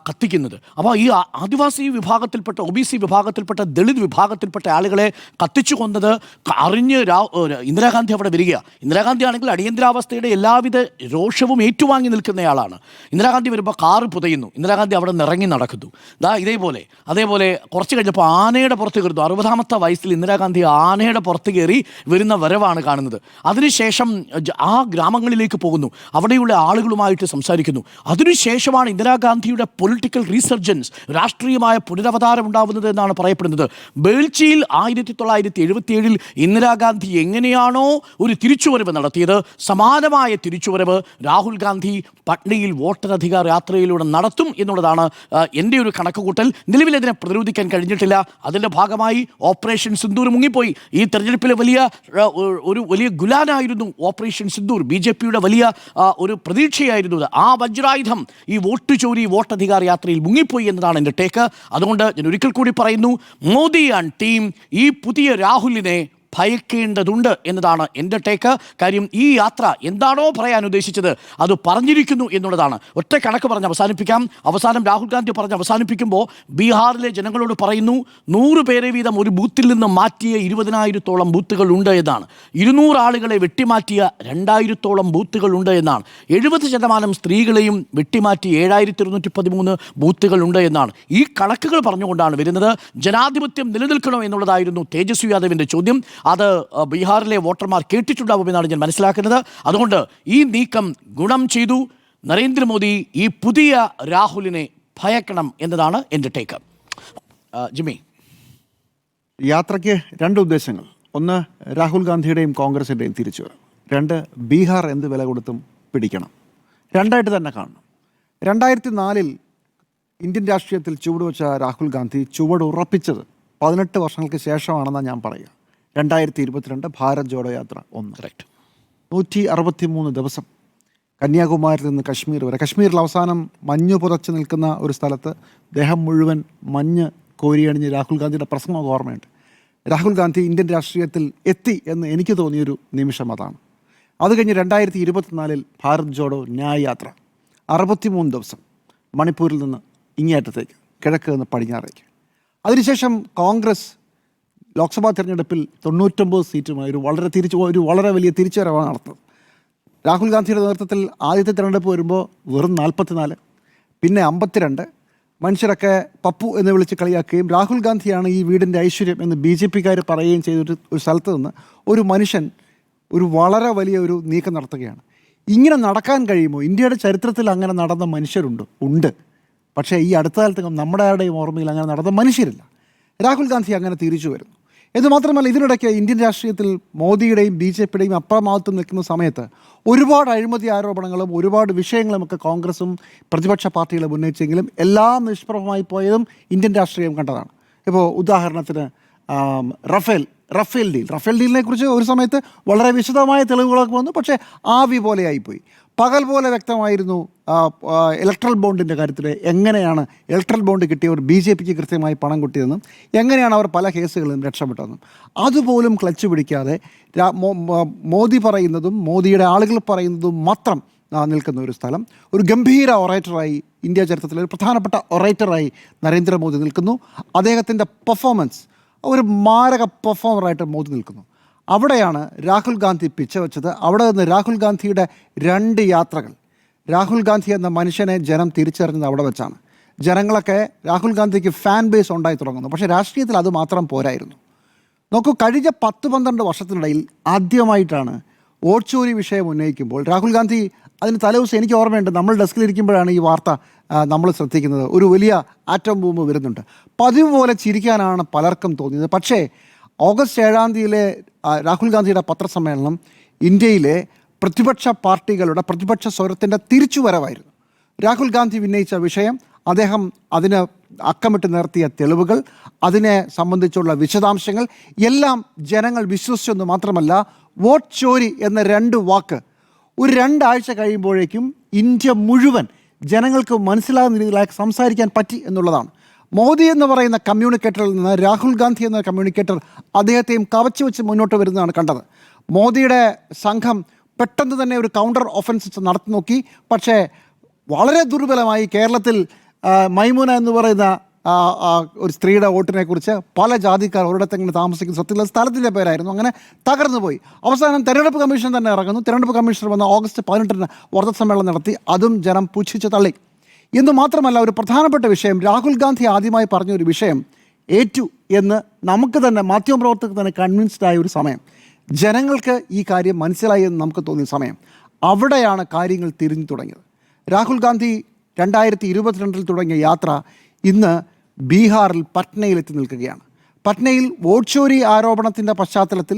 കത്തിക്കുന്നത്. അപ്പോൾ ഈ ആദിവാസി വിഭാഗത്തിൽപ്പെട്ട, OBC വിഭാഗത്തിൽപ്പെട്ട, ദളിത് വിഭാഗത്തിൽപ്പെട്ട ആളുകളെ കത്തിച്ചു കൊന്നത് അറിഞ്ഞ് ഇന്ദിരാഗാന്ധി അവിടെ വരിക. ഇന്ദിരാഗാന്ധി ആണെങ്കിൽ അടിയന്തരാവസ്ഥയുടെ എല്ലാവിധ രോഷവും ഏറ്റുവാങ്ങി നിൽക്കുന്നയാളാണ്. ഇന്ദിരാഗാന്ധി വരുമ്പോൾ കാറ് പുതയുന്നു, ഇന്ദിരാഗാന്ധി അവിടെ നിറങ്ങി നടക്കുന്നു. അതേപോലെ കുറച്ച് കഴിഞ്ഞപ്പോൾ ആനയുടെ പുറത്ത് കയറുന്നു. 60ാമത്തെ വയസ്സിൽ ഇന്ദിരാഗാന്ധി ആനയുടെ പുറത്ത് കയറി വരുന്ന വരവാണ് കാണുന്നത്. അതിനുശേഷം ആ ഗ്രാമങ്ങളിലേക്ക് പോകുന്നു, അവിടെയുള്ള ആളുകളുമായിട്ട് സംസാരിക്കുന്നു. അതിനുശേഷമാണ് ഇന്ദിരാഗാന്ധിയുടെ പൊളിറ്റിക്കൽ റീസർജൻസ്, രാഷ്ട്രീയമായ പുനരവതാരം ഉണ്ടാവുന്നത് എന്നാണ് പറയപ്പെടുന്നത്. ബേൽച്ചിയിൽ 1977 ഇന്ദിരാഗാന്ധി എങ്ങനെയാണോ ഒരു തിരിച്ചുവരവ് നടത്തിയത്, സമാനമായ തിരിച്ചുവരവ് രാഹുൽ ഗാന്ധി പട്നയിൽ വോട്ടധികാർ യാത്രയിലൂടെ നടത്തും എന്നുള്ളതാണ് എൻ്റെ ഒരു കണക്കുകൂട്ടൽ. നിലവിൽ അതിനെ പ്രതിരോധിക്കാൻ കഴിഞ്ഞിട്ടില്ല. അതിൻ്റെ ഭാഗമായി ഓപ്പറേഷൻ സിന്ദൂർ മുങ്ങിപ്പോയി. ഈ തെരഞ്ഞെടുപ്പിലെ വലിയ ഗുലാനായിരുന്നു ഓപ്പറേഷൻ സിന്ദൂർ. BJPയുടെ വലിയ ഒരു പ്രതീക്ഷയായിരുന്നു. ആ വജ്രായുധം ഈ വോട്ട് ചോരി, വോട്ടധികാർ യാത്രയിൽ മുങ്ങിപ്പോയി എന്നതാണ് എൻ്റെ ടേക്ക്. അതുകൊണ്ട് ഞാൻ ഒരിക്കൽ കൂടി പറയുന്നു, മോദി ആൻഡ് ടീം ഈ പുതിയ രാഹുലിനെ ഭയക്കേണ്ടതുണ്ട് എന്നതാണ് എൻ്റെ ടേക്ക്. കാര്യം ഈ യാത്ര എന്താണോ പറയാൻ ഉദ്ദേശിച്ചത് അത് പറഞ്ഞിരിക്കുന്നു എന്നുള്ളതാണ്. ഒറ്റ കണക്ക് പറഞ്ഞ് അവസാനിപ്പിക്കാം. അവസാനം രാഹുൽ ഗാന്ധി പറഞ്ഞ് അവസാനിപ്പിക്കുമ്പോൾ ബീഹാറിലെ ജനങ്ങളോട് പറയുന്നു, 100 പേരെ വീതം ഒരു ബൂത്തിൽ നിന്ന് മാറ്റിയ 20,000-ഓളം ബൂത്തുകൾ ഉണ്ട് എന്നാണ്. 200 ആളുകളെ വെട്ടിമാറ്റിയ 2,000-ഓളം ബൂത്തുകൾ ഉണ്ട് എന്നാണ്. 70% സ്ത്രീകളെയും വെട്ടിമാറ്റി 7,213 ബൂത്തുകൾ ഉണ്ട് എന്നാണ്. ഈ കണക്കുകൾ പറഞ്ഞുകൊണ്ടാണ് വരുന്നത്. ജനാധിപത്യം നിലനിൽക്കണോ എന്നുള്ളതായിരുന്നു തേജസ്വി യാദവിൻ്റെ ചോദ്യം. അത് ബീഹാറിലെ വോട്ടർമാർ കേട്ടിട്ടുണ്ടാവുമെന്നാണ് ഞാൻ മനസ്സിലാക്കുന്നത്. അതുകൊണ്ട് ഈ നീക്കം ഗുണം ചെയ്തു. നരേന്ദ്രമോദി ഈ പുതിയ രാഹുലിനെ ഭയക്കണം എന്നതാണ് എൻ്റെ ടേക്ക്. ജിമ്മി, യാത്രയ്ക്ക് 2 ഉദ്ദേശങ്ങൾ. ഒന്ന്, രാഹുൽ ഗാന്ധിയുടെയും കോൺഗ്രസിൻ്റെയും തിരിച്ചുവരവ്. 2, ബീഹാർ എന്ത് വില കൊടുത്തും പിടിക്കണം. 2ആയിട്ട് തന്നെ കാണണം. 2004 ഇന്ത്യൻ രാഷ്ട്രീയത്തിൽ ചുവടുവെച്ച രാഹുൽ ഗാന്ധി ചുവട് ഉറപ്പിച്ചത് 18 വർഷങ്ങൾക്ക് ശേഷമാണെന്നാണ് ഞാൻ പറയുക. 2022 ഭാരത് ജോഡോ യാത്ര 1. 163 ദിവസം കന്യാകുമാരിയിൽ നിന്ന് കശ്മീർ വരെ. കശ്മീരിൽ അവസാനം മഞ്ഞ് പുതച്ച് നിൽക്കുന്ന ഒരു സ്ഥലത്ത് ദേഹം മുഴുവൻ മഞ്ഞ് കോരിയണിഞ്ഞ് രാഹുൽ ഗാന്ധിയുടെ പ്രസംഗം ഓർമ്മയുണ്ട്. രാഹുൽ ഗാന്ധി ഇന്ത്യൻ രാഷ്ട്രീയത്തിൽ എത്തി എന്ന് എനിക്ക് തോന്നിയൊരു നിമിഷം അതാണ്. അത് കഴിഞ്ഞ് 2024 ഭാരത് ജോഡോ ന്യായ് യാത്ര 63 ദിവസം മണിപ്പൂരിൽ നിന്ന് ഇങ്ങേയറ്റത്തേക്ക്, കിഴക്ക് നിന്ന് പടിഞ്ഞാറേക്ക്. അതിനുശേഷം കോൺഗ്രസ് ലോക്സഭാ തിരഞ്ഞെടുപ്പിൽ 99 സീറ്റുമായി ഒരു വളരെ വലിയ തിരിച്ചുവരവാണ് നടത്തുന്നത്. രാഹുൽ ഗാന്ധിയുടെ നേതൃത്വത്തിൽ ആദ്യത്തെ തിരഞ്ഞെടുപ്പ് വരുമ്പോൾ വെറും 44, പിന്നെ 52. മനുഷ്യരൊക്കെ പപ്പു എന്ന് വിളിച്ച് കളിയാക്കുകയും രാഹുൽ ഗാന്ധിയാണ് ഈ വീടിൻ്റെ ഐശ്വര്യം എന്ന് BJPക്കാർ പറയുകയും ചെയ്തൊരു സ്ഥലത്ത് നിന്ന് ഒരു മനുഷ്യൻ ഒരു വളരെ വലിയ ഒരു നീക്കം നടത്തുകയാണ്. ഇങ്ങനെ നടക്കാൻ കഴിയുമോ? ഇന്ത്യയുടെ ചരിത്രത്തിൽ അങ്ങനെ നടന്ന മനുഷ്യരുണ്ട്. പക്ഷേ ഈ അടുത്ത കാലത്ത് നമ്മുടെ ആരുടെയും ഓർമ്മയിൽ അങ്ങനെ നടന്ന മനുഷ്യരില്ല. രാഹുൽ ഗാന്ധി അങ്ങനെ തിരിച്ചു വരുന്നു. എന്ന് മാത്രമല്ല, ഇതിനിടയ്ക്ക് ഇന്ത്യൻ രാഷ്ട്രീയത്തിൽ മോദിയുടെയും BJPയുടെയും അപ്രമാദിത്വം നിൽക്കുന്ന സമയത്ത് ഒരുപാട് അഴിമതി ആരോപണങ്ങളും ഒരുപാട് വിഷയങ്ങളുമൊക്കെ കോൺഗ്രസും പ്രതിപക്ഷ പാർട്ടികളും ഉന്നയിച്ചെങ്കിലും എല്ലാം നിഷ്പ്രഭമായി പോയതും ഇന്ത്യൻ രാഷ്ട്രീയം കണ്ടതാണ്. ഇപ്പോൾ ഉദാഹരണത്തിന് റഫേൽ ഡീലിനെ കുറിച്ച് ഒരു സമയത്ത് വളരെ വിശദമായ തെളിവുകളൊക്കെ വന്നു. പക്ഷേ ആവി പോലെ ആയിപ്പോയി. പകൽ പോലെ വ്യക്തമായിരുന്നു ഇലക്ട്രൽ ബോണ്ടിൻ്റെ കാര്യത്തിൽ എങ്ങനെയാണ് ഇലക്ട്രൽ ബോണ്ട് കിട്ടിയവർ BJPക്ക് കൃത്യമായി പണം കിട്ടിയതെന്നും എങ്ങനെയാണ് അവർ പല കേസുകളിലും രക്ഷപ്പെട്ടതെന്നും അതുപോലും ക്ലച്ച് പിടിക്കാതെ മോദി പറയുന്നതും മോദിയുടെ ആളുകൾ പറയുന്നതും മാത്രം നിൽക്കുന്ന ഒരു സ്ഥലം, ഒരു ഗംഭീര ഒറേറ്ററായി ഇന്ത്യ ചരിത്രത്തിലെ ഒരു പ്രധാനപ്പെട്ട ഒറേറ്ററായി നരേന്ദ്രമോദി നിൽക്കുന്നു. അദ്ദേഹത്തിൻ്റെ പെർഫോമൻസ് ഒരു മാരക പെർഫോമറായിട്ട് മോദി നിൽക്കുന്നു. അവിടെയാണ് രാഹുൽ ഗാന്ധി പിച്ച വെച്ചത്. അവിടെ നിന്ന് രാഹുൽ ഗാന്ധിയുടെ 2 യാത്രകൾ, രാഹുൽ ഗാന്ധി എന്ന മനുഷ്യനെ ജനം തിരിച്ചറിഞ്ഞത് അവിടെ വെച്ചാണ്. ജനങ്ങളൊക്കെ രാഹുൽ ഗാന്ധിക്ക് ഫാൻ ബേസ് ഉണ്ടായി തുടങ്ങുന്നു. പക്ഷേ രാഷ്ട്രീയത്തിൽ അത് മാത്രം പോരായിരുന്നു. നോക്കൂ, കഴിഞ്ഞ 10-12 വർഷത്തിനിടയിൽ ആദ്യമായിട്ടാണ് വോട്ട് ചോരി വിഷയം ഉന്നയിക്കുമ്പോൾ രാഹുൽ ഗാന്ധി അതിന് തലേദിവസം, എനിക്ക് ഓർമ്മയുണ്ട്, നമ്മൾ ഡെസ്കിലിരിക്കുമ്പോഴാണ് ഈ വാർത്ത നമ്മൾ ശ്രദ്ധിക്കുന്നത്, ഒരു വലിയ ആറ്റം ബോംബ് വരുന്നുണ്ട്. പതിവ് പോലെ ചിരിക്കാനാണ് പലർക്കും തോന്നിയത്. പക്ഷേ ഓഗസ്റ്റ് 7 രാഹുൽ ഗാന്ധിയുടെ പത്രസമ്മേളനം ഇന്ത്യയിലെ പ്രതിപക്ഷ പാർട്ടികളുടെ പ്രതിപക്ഷ സ്വരത്തിൻ്റെ തിരിച്ചുവരവായിരുന്നു. രാഹുൽ ഗാന്ധി ഉന്നയിച്ച വിഷയം, അദ്ദേഹം അതിന് അക്കമിട്ട് നിർത്തിയ തെളിവുകൾ, അതിനെ സംബന്ധിച്ചുള്ള വിശദാംശങ്ങൾ എല്ലാം ജനങ്ങൾ വിശ്വസിച്ചെന്ന് മാത്രമല്ല വോട്ട് ചോരി എന്ന 2 വാക്ക് ഒരു 2 ആഴ്ച കഴിയുമ്പോഴേക്കും ഇന്ത്യ മുഴുവൻ ജനങ്ങൾക്ക് മനസ്സിലാകുന്ന രീതിയിലായി സംസാരിക്കാൻ പറ്റി എന്നുള്ളതാണ്. മോദി എന്ന് പറയുന്ന കമ്മ്യൂണിക്കേറ്ററിൽ നിന്ന് രാഹുൽ ഗാന്ധി എന്ന കമ്മ്യൂണിക്കേറ്റർ അദ്ദേഹത്തെയും കവച്ചു വെച്ച് മുന്നോട്ട് വരുന്നതാണ് കണ്ടത്. മോദിയുടെ സംഘം പെട്ടെന്ന് തന്നെ ഒരു കൗണ്ടർ ഒഫൻസ് നടത്തി നോക്കി. പക്ഷേ വളരെ ദുർബലമായി. കേരളത്തിൽ മൈമൂന എന്ന് പറയുന്ന ഒരു സ്ത്രീയുടെ വോട്ടിനെ കുറിച്ച് പല ജാതിക്കാർ ഒരിടത്തെങ്കിലും താമസിക്കുന്ന സത്യത്തിലുള്ള സ്ഥലത്തിൻ്റെ പേരായിരുന്നു. അങ്ങനെ തകർന്നു പോയി. അവസാനം തെരഞ്ഞെടുപ്പ് കമ്മീഷൻ തന്നെ ഇറങ്ങുന്നു. തെരഞ്ഞെടുപ്പ് കമ്മീഷണർ വന്ന് ഓഗസ്റ്റ് 18 വാർത്താ സമ്മേളനം നടത്തി. അതും ജനം പുച്ഛിച്ച് തള്ളി. എന്ന് മാത്രമല്ല, ഒരു പ്രധാനപ്പെട്ട വിഷയം രാഹുൽ ഗാന്ധി ആദ്യമായി പറഞ്ഞൊരു വിഷയം ഏറ്റു എന്ന് നമുക്ക് തന്നെ മാധ്യമപ്രവർത്തകർക്ക് തന്നെ കൺവിൻസ്ഡ് ആയ ഒരു സമയം, ജനങ്ങൾക്ക് ഈ കാര്യം മനസ്സിലായി എന്ന് നമുക്ക് തോന്നിയ സമയം, അവിടെയാണ് കാര്യങ്ങൾ തിരിഞ്ഞു തുടങ്ങിയത്. രാഹുൽ ഗാന്ധി 2022 തുടങ്ങിയ യാത്ര ഇന്ന് ബീഹാറിൽ പട്നയിലെത്തി നിൽക്കുകയാണ്. പട്നയിൽ വോട്ട് ചോരി ആരോപണത്തിൻ്റെ പശ്ചാത്തലത്തിൽ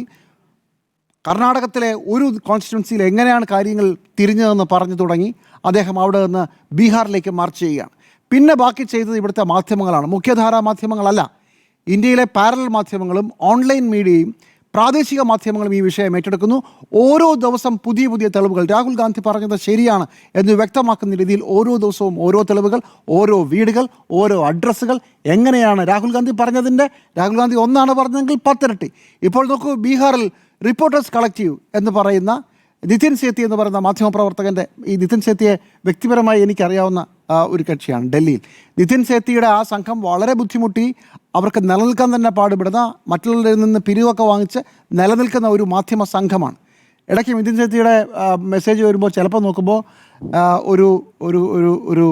കർണാടകത്തിലെ ഒരു കോൺസ്റ്റിറ്റ്യുവൻസിയിൽ എങ്ങനെയാണ് കാര്യങ്ങൾ തിരിഞ്ഞതെന്ന് പറഞ്ഞു തുടങ്ങി. അദ്ദേഹം അവിടെ നിന്ന് ബീഹാറിലേക്ക് മാർച്ച് ചെയ്യുകയാണ്. പിന്നെ ബാക്കി ചെയ്തത് ഇവിടുത്തെ മാധ്യമങ്ങളാണ്. മുഖ്യധാരാ മാധ്യമങ്ങളല്ല. ഇന്ത്യയിലെ പാരലൽ മാധ്യമങ്ങളും ഓൺലൈൻ മീഡിയയും പ്രാദേശിക മാധ്യമങ്ങളും ഈ വിഷയം ഏറ്റെടുക്കുന്നു. ഓരോ ദിവസം പുതിയ പുതിയ തെളിവുകൾ, രാഹുൽ ഗാന്ധി പറഞ്ഞത് ശരിയാണ് എന്ന് വ്യക്തമാക്കുന്ന രീതിയിൽ ഓരോ ദിവസവും ഓരോ തെളിവുകൾ, ഓരോ വീടുകൾ, ഓരോ അഡ്രസ്സുകൾ. എങ്ങനെയാണ് രാഹുൽ ഗാന്ധി പറഞ്ഞതിൻ്റെ, രാഹുൽ ഗാന്ധി ഒന്നാണ് പറഞ്ഞതെങ്കിൽ 10 ഇരട്ടി. ഇപ്പോൾ നോക്കൂ, ബീഹാറിൽ റിപ്പോർട്ടേഴ്സ് കളക്റ്റീവ് എന്ന് പറയുന്ന നിതിൻ സേത്തി എന്ന് പറയുന്ന മാധ്യമപ്രവർത്തകൻ്റെ, ഈ നിതിൻ സേത്തിയെ വ്യക്തിപരമായി എനിക്കറിയാവുന്ന ഒരു കക്ഷിയാണ് ഡൽഹിയിൽ. നിതിൻ സേത്തിയുടെ ആ സംഘം വളരെ ബുദ്ധിമുട്ടി അവർക്ക് നിലനിൽക്കാൻ തന്നെ പാടുപെടുന്ന, മറ്റുള്ളവരിൽ നിന്ന് പിരിവൊക്കെ വാങ്ങിച്ച് നിലനിൽക്കുന്ന ഒരു മാധ്യമ സംഘമാണ്. ഇടയ്ക്ക് നിതിൻ സേത്തിയുടെ മെസ്സേജ് വരുമ്പോൾ ചിലപ്പോൾ നോക്കുമ്പോൾ ഒരു ഒരു ഒരു ഒരു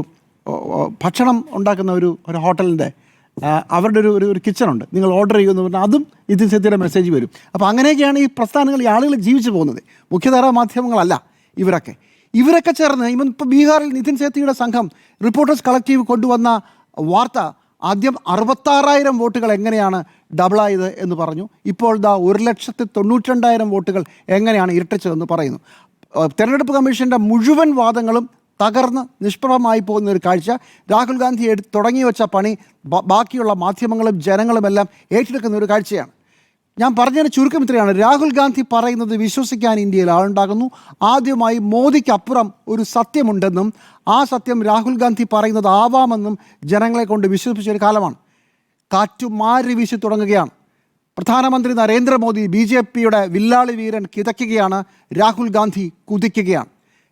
ഭക്ഷണം ഉണ്ടാക്കുന്ന ഒരു ഹോട്ടലിൻ്റെ അവരുടെ ഒരു കിച്ചണുണ്ട്, നിങ്ങൾ ഓർഡർ ചെയ്യുമെന്ന് പറഞ്ഞാൽ അതും നിതിൻ സേത്തിയുടെ മെസ്സേജ് വരും. അപ്പോൾ അങ്ങനെയൊക്കെയാണ് ഈ പ്രസ്ഥാനങ്ങൾ, ഈ ആളുകൾ ജീവിച്ചു പോകുന്നത്. മുഖ്യധാരാ മാധ്യമങ്ങളല്ല ഇവരൊക്കെ ചേർന്ന് ഇപ്പോൾ ബീഹാറിൽ നിതിൻ സേത്തിയുടെ സംഘം റിപ്പോർട്ടേഴ്സ് കളക്റ്റീവ് കൊണ്ടുവന്ന വാർത്ത ആദ്യം 66,000 വോട്ടുകൾ എങ്ങനെയാണ് ഡബിളായത് എന്ന് പറഞ്ഞു. ഇപ്പോൾ 1,92,000 വോട്ടുകൾ എങ്ങനെയാണ് ഇരട്ടിച്ചതെന്ന് പറയുന്നു. തെരഞ്ഞെടുപ്പ് കമ്മീഷൻ്റെ മുഴുവൻ വാദങ്ങളും തകർന്ന് നിഷ്പ്രഭമായി പോകുന്ന ഒരു കാഴ്ച. രാഹുൽ ഗാന്ധി തുടങ്ങി വെച്ച പണി ബാക്കിയുള്ള മാധ്യമങ്ങളും ജനങ്ങളുമെല്ലാം ഏറ്റെടുക്കുന്ന ഒരു കാഴ്ചയാണ്. ഞാൻ പറഞ്ഞതിന് ചുരുക്കം ഇത്രയാണ്. രാഹുൽ ഗാന്ധി പറയുന്നത് വിശ്വസിക്കാൻ ഇന്ത്യയിൽ ആളുണ്ടാകുന്നു. ആദ്യമായി മോദിക്കപ്പുറം ഒരു സത്യമുണ്ടെന്നും ആ സത്യം രാഹുൽ ഗാന്ധി പറയുന്നത് ആവാമെന്നും ജനങ്ങളെ കൊണ്ട് വിശ്വസിപ്പിച്ചൊരു കാലമാണ്. കാറ്റു മാറി വീശി തുടങ്ങുകയാണ്. പ്രധാനമന്ത്രി നരേന്ദ്രമോദി BJPയുടെ വില്ലാളി വീരൻ കിതയ്ക്കുകയാണ്. രാഹുൽ ഗാന്ധി കുതിക്കുകയാണ്.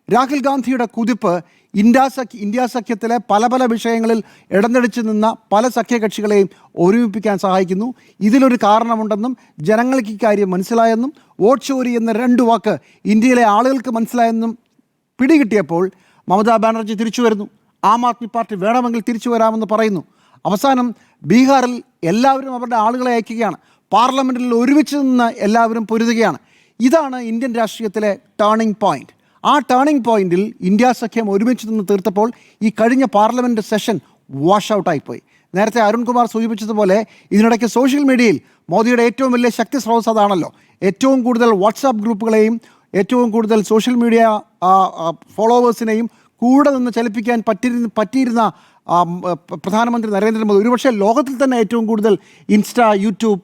രാഹുൽ ഗാന്ധിയുടെ കുതിപ്പ് ഇന്ത്യ സഖ്യത്തിലെ പല വിഷയങ്ങളിൽ ഇടഞ്ഞടിച്ചു നിന്ന പല സഖ്യകക്ഷികളെയും ഒരുമിപ്പിക്കാൻ സഹായിക്കുന്നു. ഇതിലൊരു കാരണമുണ്ടെന്നും ജനങ്ങൾക്ക് ഇക്കാര്യം മനസ്സിലായെന്നും വോട്ട് ചോരി എന്ന 2 വാക്ക് ഇന്ത്യയിലെ ആളുകൾക്ക് മനസ്സിലായെന്നും പിടികിട്ടിയപ്പോൾ മമതാ ബാനർജി തിരിച്ചു വരുന്നു. ആം ആദ്മി പാർട്ടി വേണമെങ്കിൽ തിരിച്ചു വരാമെന്ന് പറയുന്നു. അവസാനം ബീഹാറിൽ എല്ലാവരും അവരുടെ ആളുകളെ അയക്കുകയാണ്. പാർലമെൻറ്റിൽ ഒരുമിച്ച് നിന്ന് എല്ലാവരും പൊരുതുകയാണ്. ഇതാണ് ഇന്ത്യൻ രാഷ്ട്രീയത്തിലെ ടേണിംഗ് പോയിന്റ്. ആ ടേണിംഗ് പോയിന്റിൽ ഇന്ത്യ സഖ്യം ഒരുമിച്ച് നിന്ന് തീർത്തപ്പോൾ ഈ കഴിഞ്ഞ പാർലമെൻറ്റ് സെഷൻ വാഷ് ഔട്ടായിപ്പോയി. നേരത്തെ അരുൺകുമാർ സൂചിപ്പിച്ചതുപോലെ ഇതിനിടയ്ക്ക് സോഷ്യൽ മീഡിയയിൽ മോദിയുടെ ഏറ്റവും വലിയ ശക്തി സ്രോതസ് അതാണല്ലോ. ഏറ്റവും കൂടുതൽ വാട്സാപ്പ് ഗ്രൂപ്പുകളെയും ഏറ്റവും കൂടുതൽ സോഷ്യൽ മീഡിയ ഫോളോവേഴ്സിനെയും കൂടെ നിന്ന് ചലിപ്പിക്കാൻ പറ്റിയിരുന്ന പ്രധാനമന്ത്രി നരേന്ദ്രമോദി, ഒരുപക്ഷെ ലോകത്തിൽ തന്നെ ഏറ്റവും കൂടുതൽ ഇൻസ്റ്റ, യൂട്യൂബ്,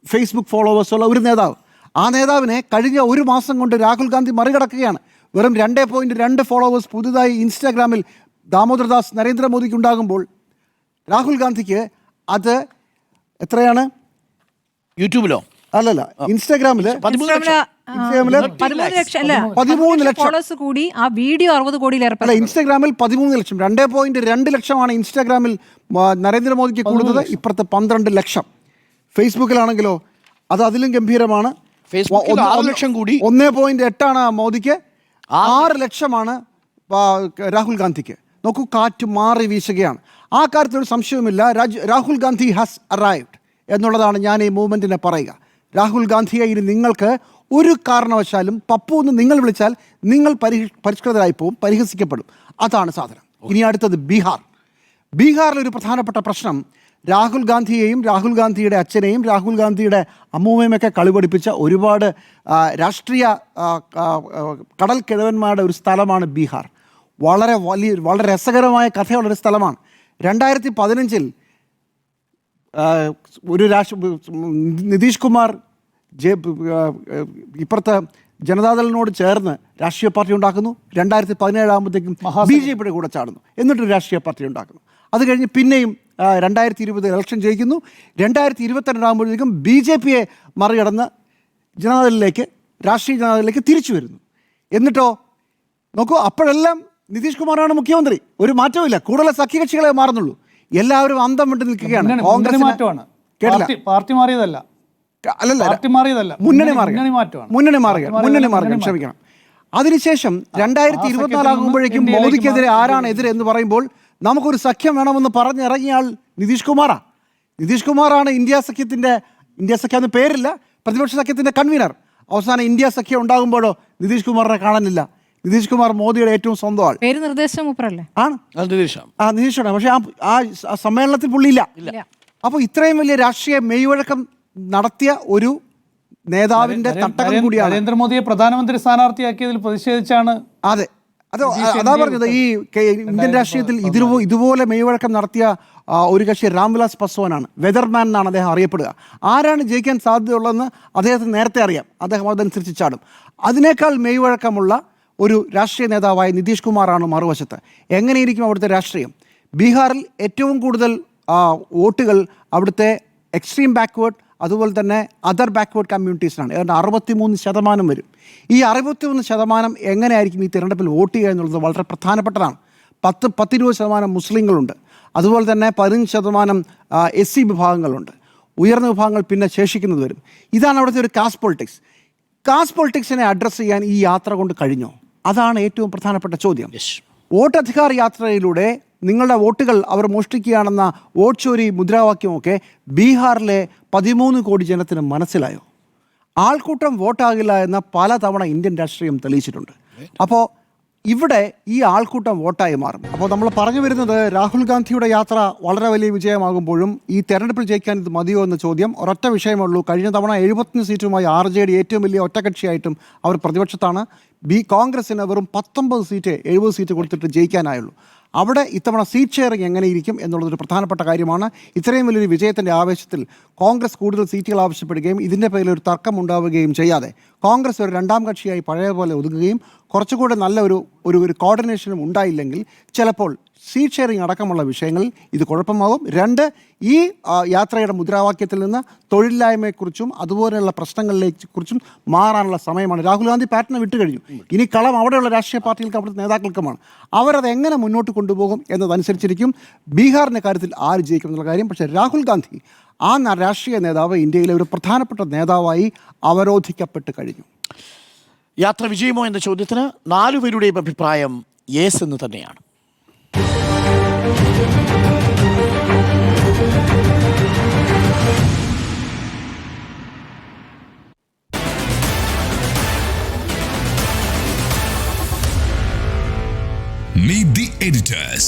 ഫേസ്ബുക്ക് ഫോളോവേഴ്സുള്ള ഒരു നേതാവ്. ആ നേതാവിനെ കഴിഞ്ഞ ഒരു മാസം കൊണ്ട് രാഹുൽ ഗാന്ധി മറികടക്കുകയാണ്. വെറും 2.2 ഫോളോവേഴ്സ് പുതുതായി ഇൻസ്റ്റാഗ്രാമിൽ ദാമോദർദാസ് നരേന്ദ്രമോദിക്ക് ഉണ്ടാകുമ്പോൾ രാഹുൽ ഗാന്ധിക്ക് അത് എത്രയാണ്? യൂട്യൂബിലോ? അല്ലല്ല, ഇൻസ്റ്റാഗ്രാമിൽ 13 ലക്ഷം കൂടി. ആ വീഡിയോ 60 കോടിയിലേറെ. അല്ല, ഇൻസ്റ്റാഗ്രാമിൽ 13 ലക്ഷം. 2.2 ലക്ഷമാണ് ഇൻസ്റ്റാഗ്രാമിൽ നരേന്ദ്രമോദിക്ക് കൂടുന്നത്. ഇപ്പുറത്ത് 12 ലക്ഷം. ഫേസ്ബുക്കിലാണെങ്കിലോ അത് അതിലും ഗംഭീരമാണ്. 1.8 മോദിക്ക്, 6 ലക്ഷമാണ് രാഹുൽ ഗാന്ധിക്ക്. നോക്കൂ, കാറ്റ് മാറി വീശുകയാണ്. ആ കാര്യത്തിലൊരു സംശയവുമില്ല. രാഹുൽ ഗാന്ധി ഹാസ് അറൈവ്ഡ് എന്നുള്ളതാണ് ഞാൻ ഈ മൂവ്മെൻറ്റിനെ പറയുക. രാഹുൽ ഗാന്ധിയെ ഇനി നിങ്ങൾക്ക് ഒരു കാരണവശാലും പപ്പു എന്ന് നിങ്ങൾ വിളിച്ചാൽ നിങ്ങൾ പരിഷ്കൃതരായി പോവും, പരിഹസിക്കപ്പെടും. അതാണ് സാധനം. ഇനി അടുത്തത് ബീഹാറിലൊരു പ്രധാനപ്പെട്ട പ്രശ്നം രാഹുൽ ഗാന്ധിയെയും രാഹുൽ ഗാന്ധിയുടെ അച്ഛനെയും രാഹുൽ ഗാന്ധിയുടെ അമ്മൂമ്മയുമൊക്കെ കളിപഠിപ്പിച്ച ഒരുപാട് രാഷ്ട്രീയ കടൽ കിഴവന്മാരുടെ ഒരു സ്ഥലമാണ് ബീഹാർ. വളരെ രസകരമായ കഥയുള്ളൊരു സ്ഥലമാണ്. 2015 നിതീഷ് കുമാർ ഇപ്പുറത്തെ ജനതാദളിനോട് ചേർന്ന് രാഷ്ട്രീയ പാർട്ടി ഉണ്ടാക്കുന്നു. 2017 ആകുമ്പോഴത്തേക്കും BJP കൂടെ ചാടുന്നു. എന്നിട്ടൊരു രാഷ്ട്രീയ പാർട്ടി ഉണ്ടാക്കുന്നു. അത് കഴിഞ്ഞ് പിന്നെയും 2020 ഇലക്ഷൻ ജയിക്കുന്നു. 2022 ആകുമ്പോഴത്തേക്കും BJP മറികടന്ന് രാഷ്ട്രീയ ജനതാദളിലേക്ക് തിരിച്ചു വരുന്നു. എന്നിട്ടോ നോക്കൂ, അപ്പോഴെല്ലാം നിതീഷ് കുമാറാണ് മുഖ്യമന്ത്രി. ഒരു മാറ്റമില്ല. കൂടുതൽ സഖ്യകക്ഷികളെ മാറുന്നുള്ളൂ. എല്ലാവരും അന്തം വിട്ട് നിൽക്കുകയാണ്. കോൺഗ്രസ് മാറ്റമാണ്, പാർട്ടി മാറിയതല്ല. മുന്നണി മാറുക. ക്ഷമിക്കണം. അതിനുശേഷം 2024 ആകുമ്പോഴേക്കും മോദിക്കെതിരെ ആരാണ് എതിരെ എന്ന് പറയുമ്പോൾ നമുക്കൊരു സഖ്യം വേണമെന്ന് പറഞ്ഞിറങ്ങിയ ആൾ നിതീഷ് കുമാറാണ്. നിതീഷ് കുമാറാണ് ഇന്ത്യ സഖ്യം എന്ന പേരില്ല, പ്രതിപക്ഷ സഖ്യത്തിന്റെ കൺവീനർ. അവസാനം ഇന്ത്യ സഖ്യം ഉണ്ടാകുമ്പോഴോ നിതീഷ് കുമാറിനെ കാണുന്നില്ല. നിതീഷ് കുമാർ മോദിയുടെ ഏറ്റവും സ്വന്തം ആൾ. പേര് നിർദ്ദേശം ആണ്. നിതീഷാണ്. പക്ഷെ ആ സമ്മേളനത്തിൽ പുള്ളിയില്ല. അപ്പോൾ ഇത്രയും വലിയ രാഷ്ട്രീയ മെയ്വഴക്കം നടത്തിയ ഒരു നേതാവിന്റെ തട്ടകം കൂടിയാണ് നരേന്ദ്രമോദിയെ പ്രധാനമന്ത്രി സ്ഥാനാർത്ഥിയാക്കിയതിൽ പ്രതിഷേധിച്ചാണ്. അതെ, അതാ പറഞ്ഞത്. ഈ ഇന്ത്യൻ രാഷ്ട്രീയത്തിൽ ഇതുപോലെ മെയ്വഴക്കം നടത്തിയ ഒരു കക്ഷി രാംവിലാസ് പസ്വാനാണ്. വെതർമാൻ എന്നാണ് അദ്ദേഹം അറിയപ്പെടുക. ആരാണ് ജയിക്കാൻ സാധ്യതയുള്ളതെന്ന് അദ്ദേഹത്തിന് നേരത്തെ അറിയാം. അദ്ദേഹം അതനുസരിച്ച് ചാടും. അതിനേക്കാൾ മെയ്വഴക്കമുള്ള ഒരു രാഷ്ട്രീയ നേതാവായ നിതീഷ് കുമാറാണ് മറുവശത്ത്. എങ്ങനെയിരിക്കും അവിടുത്തെ രാഷ്ട്രീയം? ബീഹാറിൽ ഏറ്റവും കൂടുതൽ വോട്ടുകൾ അവിടുത്തെ എക്സ്ട്രീം ബാക്ക്വേർഡ്, അതുപോലെ തന്നെ അതർ ബാക്ക്വേർഡ് കമ്മ്യൂണിറ്റീസിനാണ്. ഏതാണ്ട് 63% വരും. ഈ 63% എങ്ങനെയായിരിക്കും ഈ തിരഞ്ഞെടുപ്പിൽ വോട്ട് ചെയ്യുക എന്നുള്ളത് വളരെ പ്രധാനപ്പെട്ടതാണ്. 10-20% മുസ്ലിങ്ങളുണ്ട്. അതുപോലെ തന്നെ 15% SC വിഭാഗങ്ങളുണ്ട്. ഉയർന്ന വിഭാഗങ്ങൾ പിന്നെ ശേഷിക്കുന്നത് വരും. ഇതാണ് അവിടുത്തെ ഒരു കാസ്റ്റ് പൊളിറ്റിക്സ്. കാസ്റ്റ് പൊളിറ്റിക്സിനെ അഡ്രസ്സ് ചെയ്യാൻ ഈ യാത്ര കൊണ്ട് കഴിഞ്ഞോ? അതാണ് ഏറ്റവും പ്രധാനപ്പെട്ട ചോദ്യം. വോട്ടധികാർ യാത്രയിലൂടെ നിങ്ങളുടെ വോട്ടുകൾ അവർ മോഷ്ടിക്കുകയാണെന്ന വോട്ട് ചോരി മുദ്രാവാക്യമൊക്കെ ബീഹാറിലെ 13 കോടി ജനത്തിന് മനസ്സിലായോ? ആൾക്കൂട്ടം വോട്ടാകില്ല എന്ന പലതവണ ഇന്ത്യൻ രാഷ്ട്രീയം തെളിയിച്ചിട്ടുണ്ട്. അപ്പോൾ ഇവിടെ ഈ ആൾക്കൂട്ടം വോട്ടായി മാറും. അപ്പോൾ നമ്മൾ പറഞ്ഞു വരുന്നത് രാഹുൽ ഗാന്ധിയുടെ യാത്ര വളരെ വലിയ വിജയമാകുമ്പോഴും ഈ തെരഞ്ഞെടുപ്പിൽ ജയിക്കാൻ ഇത് മതിയോ എന്ന ചോദ്യം ഒരൊറ്റ വിഷയമേ. കഴിഞ്ഞ തവണ 75 സീറ്റുമായി RJD ഏറ്റവും വലിയ ഒറ്റക്കക്ഷിയായിട്ടും അവർ പ്രതിപക്ഷത്താണ്. കോൺഗ്രസിന് വെറും 19 സീറ്റ് 70 സീറ്റ് കൊടുത്തിട്ട് ജയിക്കാനായുള്ളൂ. അവിടെ ഇത്തവണ സീറ്റ് ഷെയറിംഗ് എങ്ങനെയിരിക്കും എന്നുള്ളതൊരു പ്രധാനപ്പെട്ട കാര്യമാണ്. ഇത്രയും വലിയൊരു വിജയത്തിൻ്റെ ആവേശത്തിൽ കോൺഗ്രസ് കൂടുതൽ സീറ്റുകൾ ആവശ്യപ്പെടുകയും ഇതിൻ്റെ പേരിൽ ഒരു തർക്കം ഉണ്ടാവുകയും ചെയ്യാതെ കോൺഗ്രസ് ഒരു രണ്ടാം കക്ഷിയായി പഴയ പോലെ ഒതുങ്ങുകയും കുറച്ചുകൂടെ നല്ല ഒരു കോർഡിനേഷനും ഉണ്ടായില്ലെങ്കിൽ ചിലപ്പോൾ സീറ്റ് ഷെയറിംഗ് അടക്കമുള്ള വിഷയങ്ങളിൽ ഇത് കുഴപ്പമാകും. 2, ഈ യാത്രയുടെ മുദ്രാവാക്യത്തിൽ നിന്ന് തൊഴിലില്ലായ്മയെക്കുറിച്ചും അതുപോലെയുള്ള പ്രശ്നങ്ങളെക്കുറിച്ചും മാറാനുള്ള സമയമാണ്. രാഹുൽ ഗാന്ധി പാറ്റേൺ വിട്ടുകഴിഞ്ഞു. ഇനി കളം അവിടെയുള്ള രാഷ്ട്രീയ പാർട്ടികൾക്ക് അവിടുത്തെ നേതാക്കൾക്കുമാണ്. അവരത് എങ്ങനെ മുന്നോട്ട് കൊണ്ടുപോകും എന്നതനുസരിച്ചിരിക്കും ബീഹാറിൻ്റെ കാര്യത്തിൽ ആര് ജയിക്കും എന്നുള്ള കാര്യം. പക്ഷേ രാഹുൽ ഗാന്ധി ആ രാഷ്ട്രീയ നേതാവ് ഇന്ത്യയിലെ ഒരു പ്രധാനപ്പെട്ട നേതാവായി അവരോധിക്കപ്പെട്ട് കഴിഞ്ഞു. യാത്ര വിജയമോ എന്ന ചോദ്യത്തിന് 4 പേരുടെയും അഭിപ്രായം യേസ് എന്ന് തന്നെയാണ്. Meet the editors.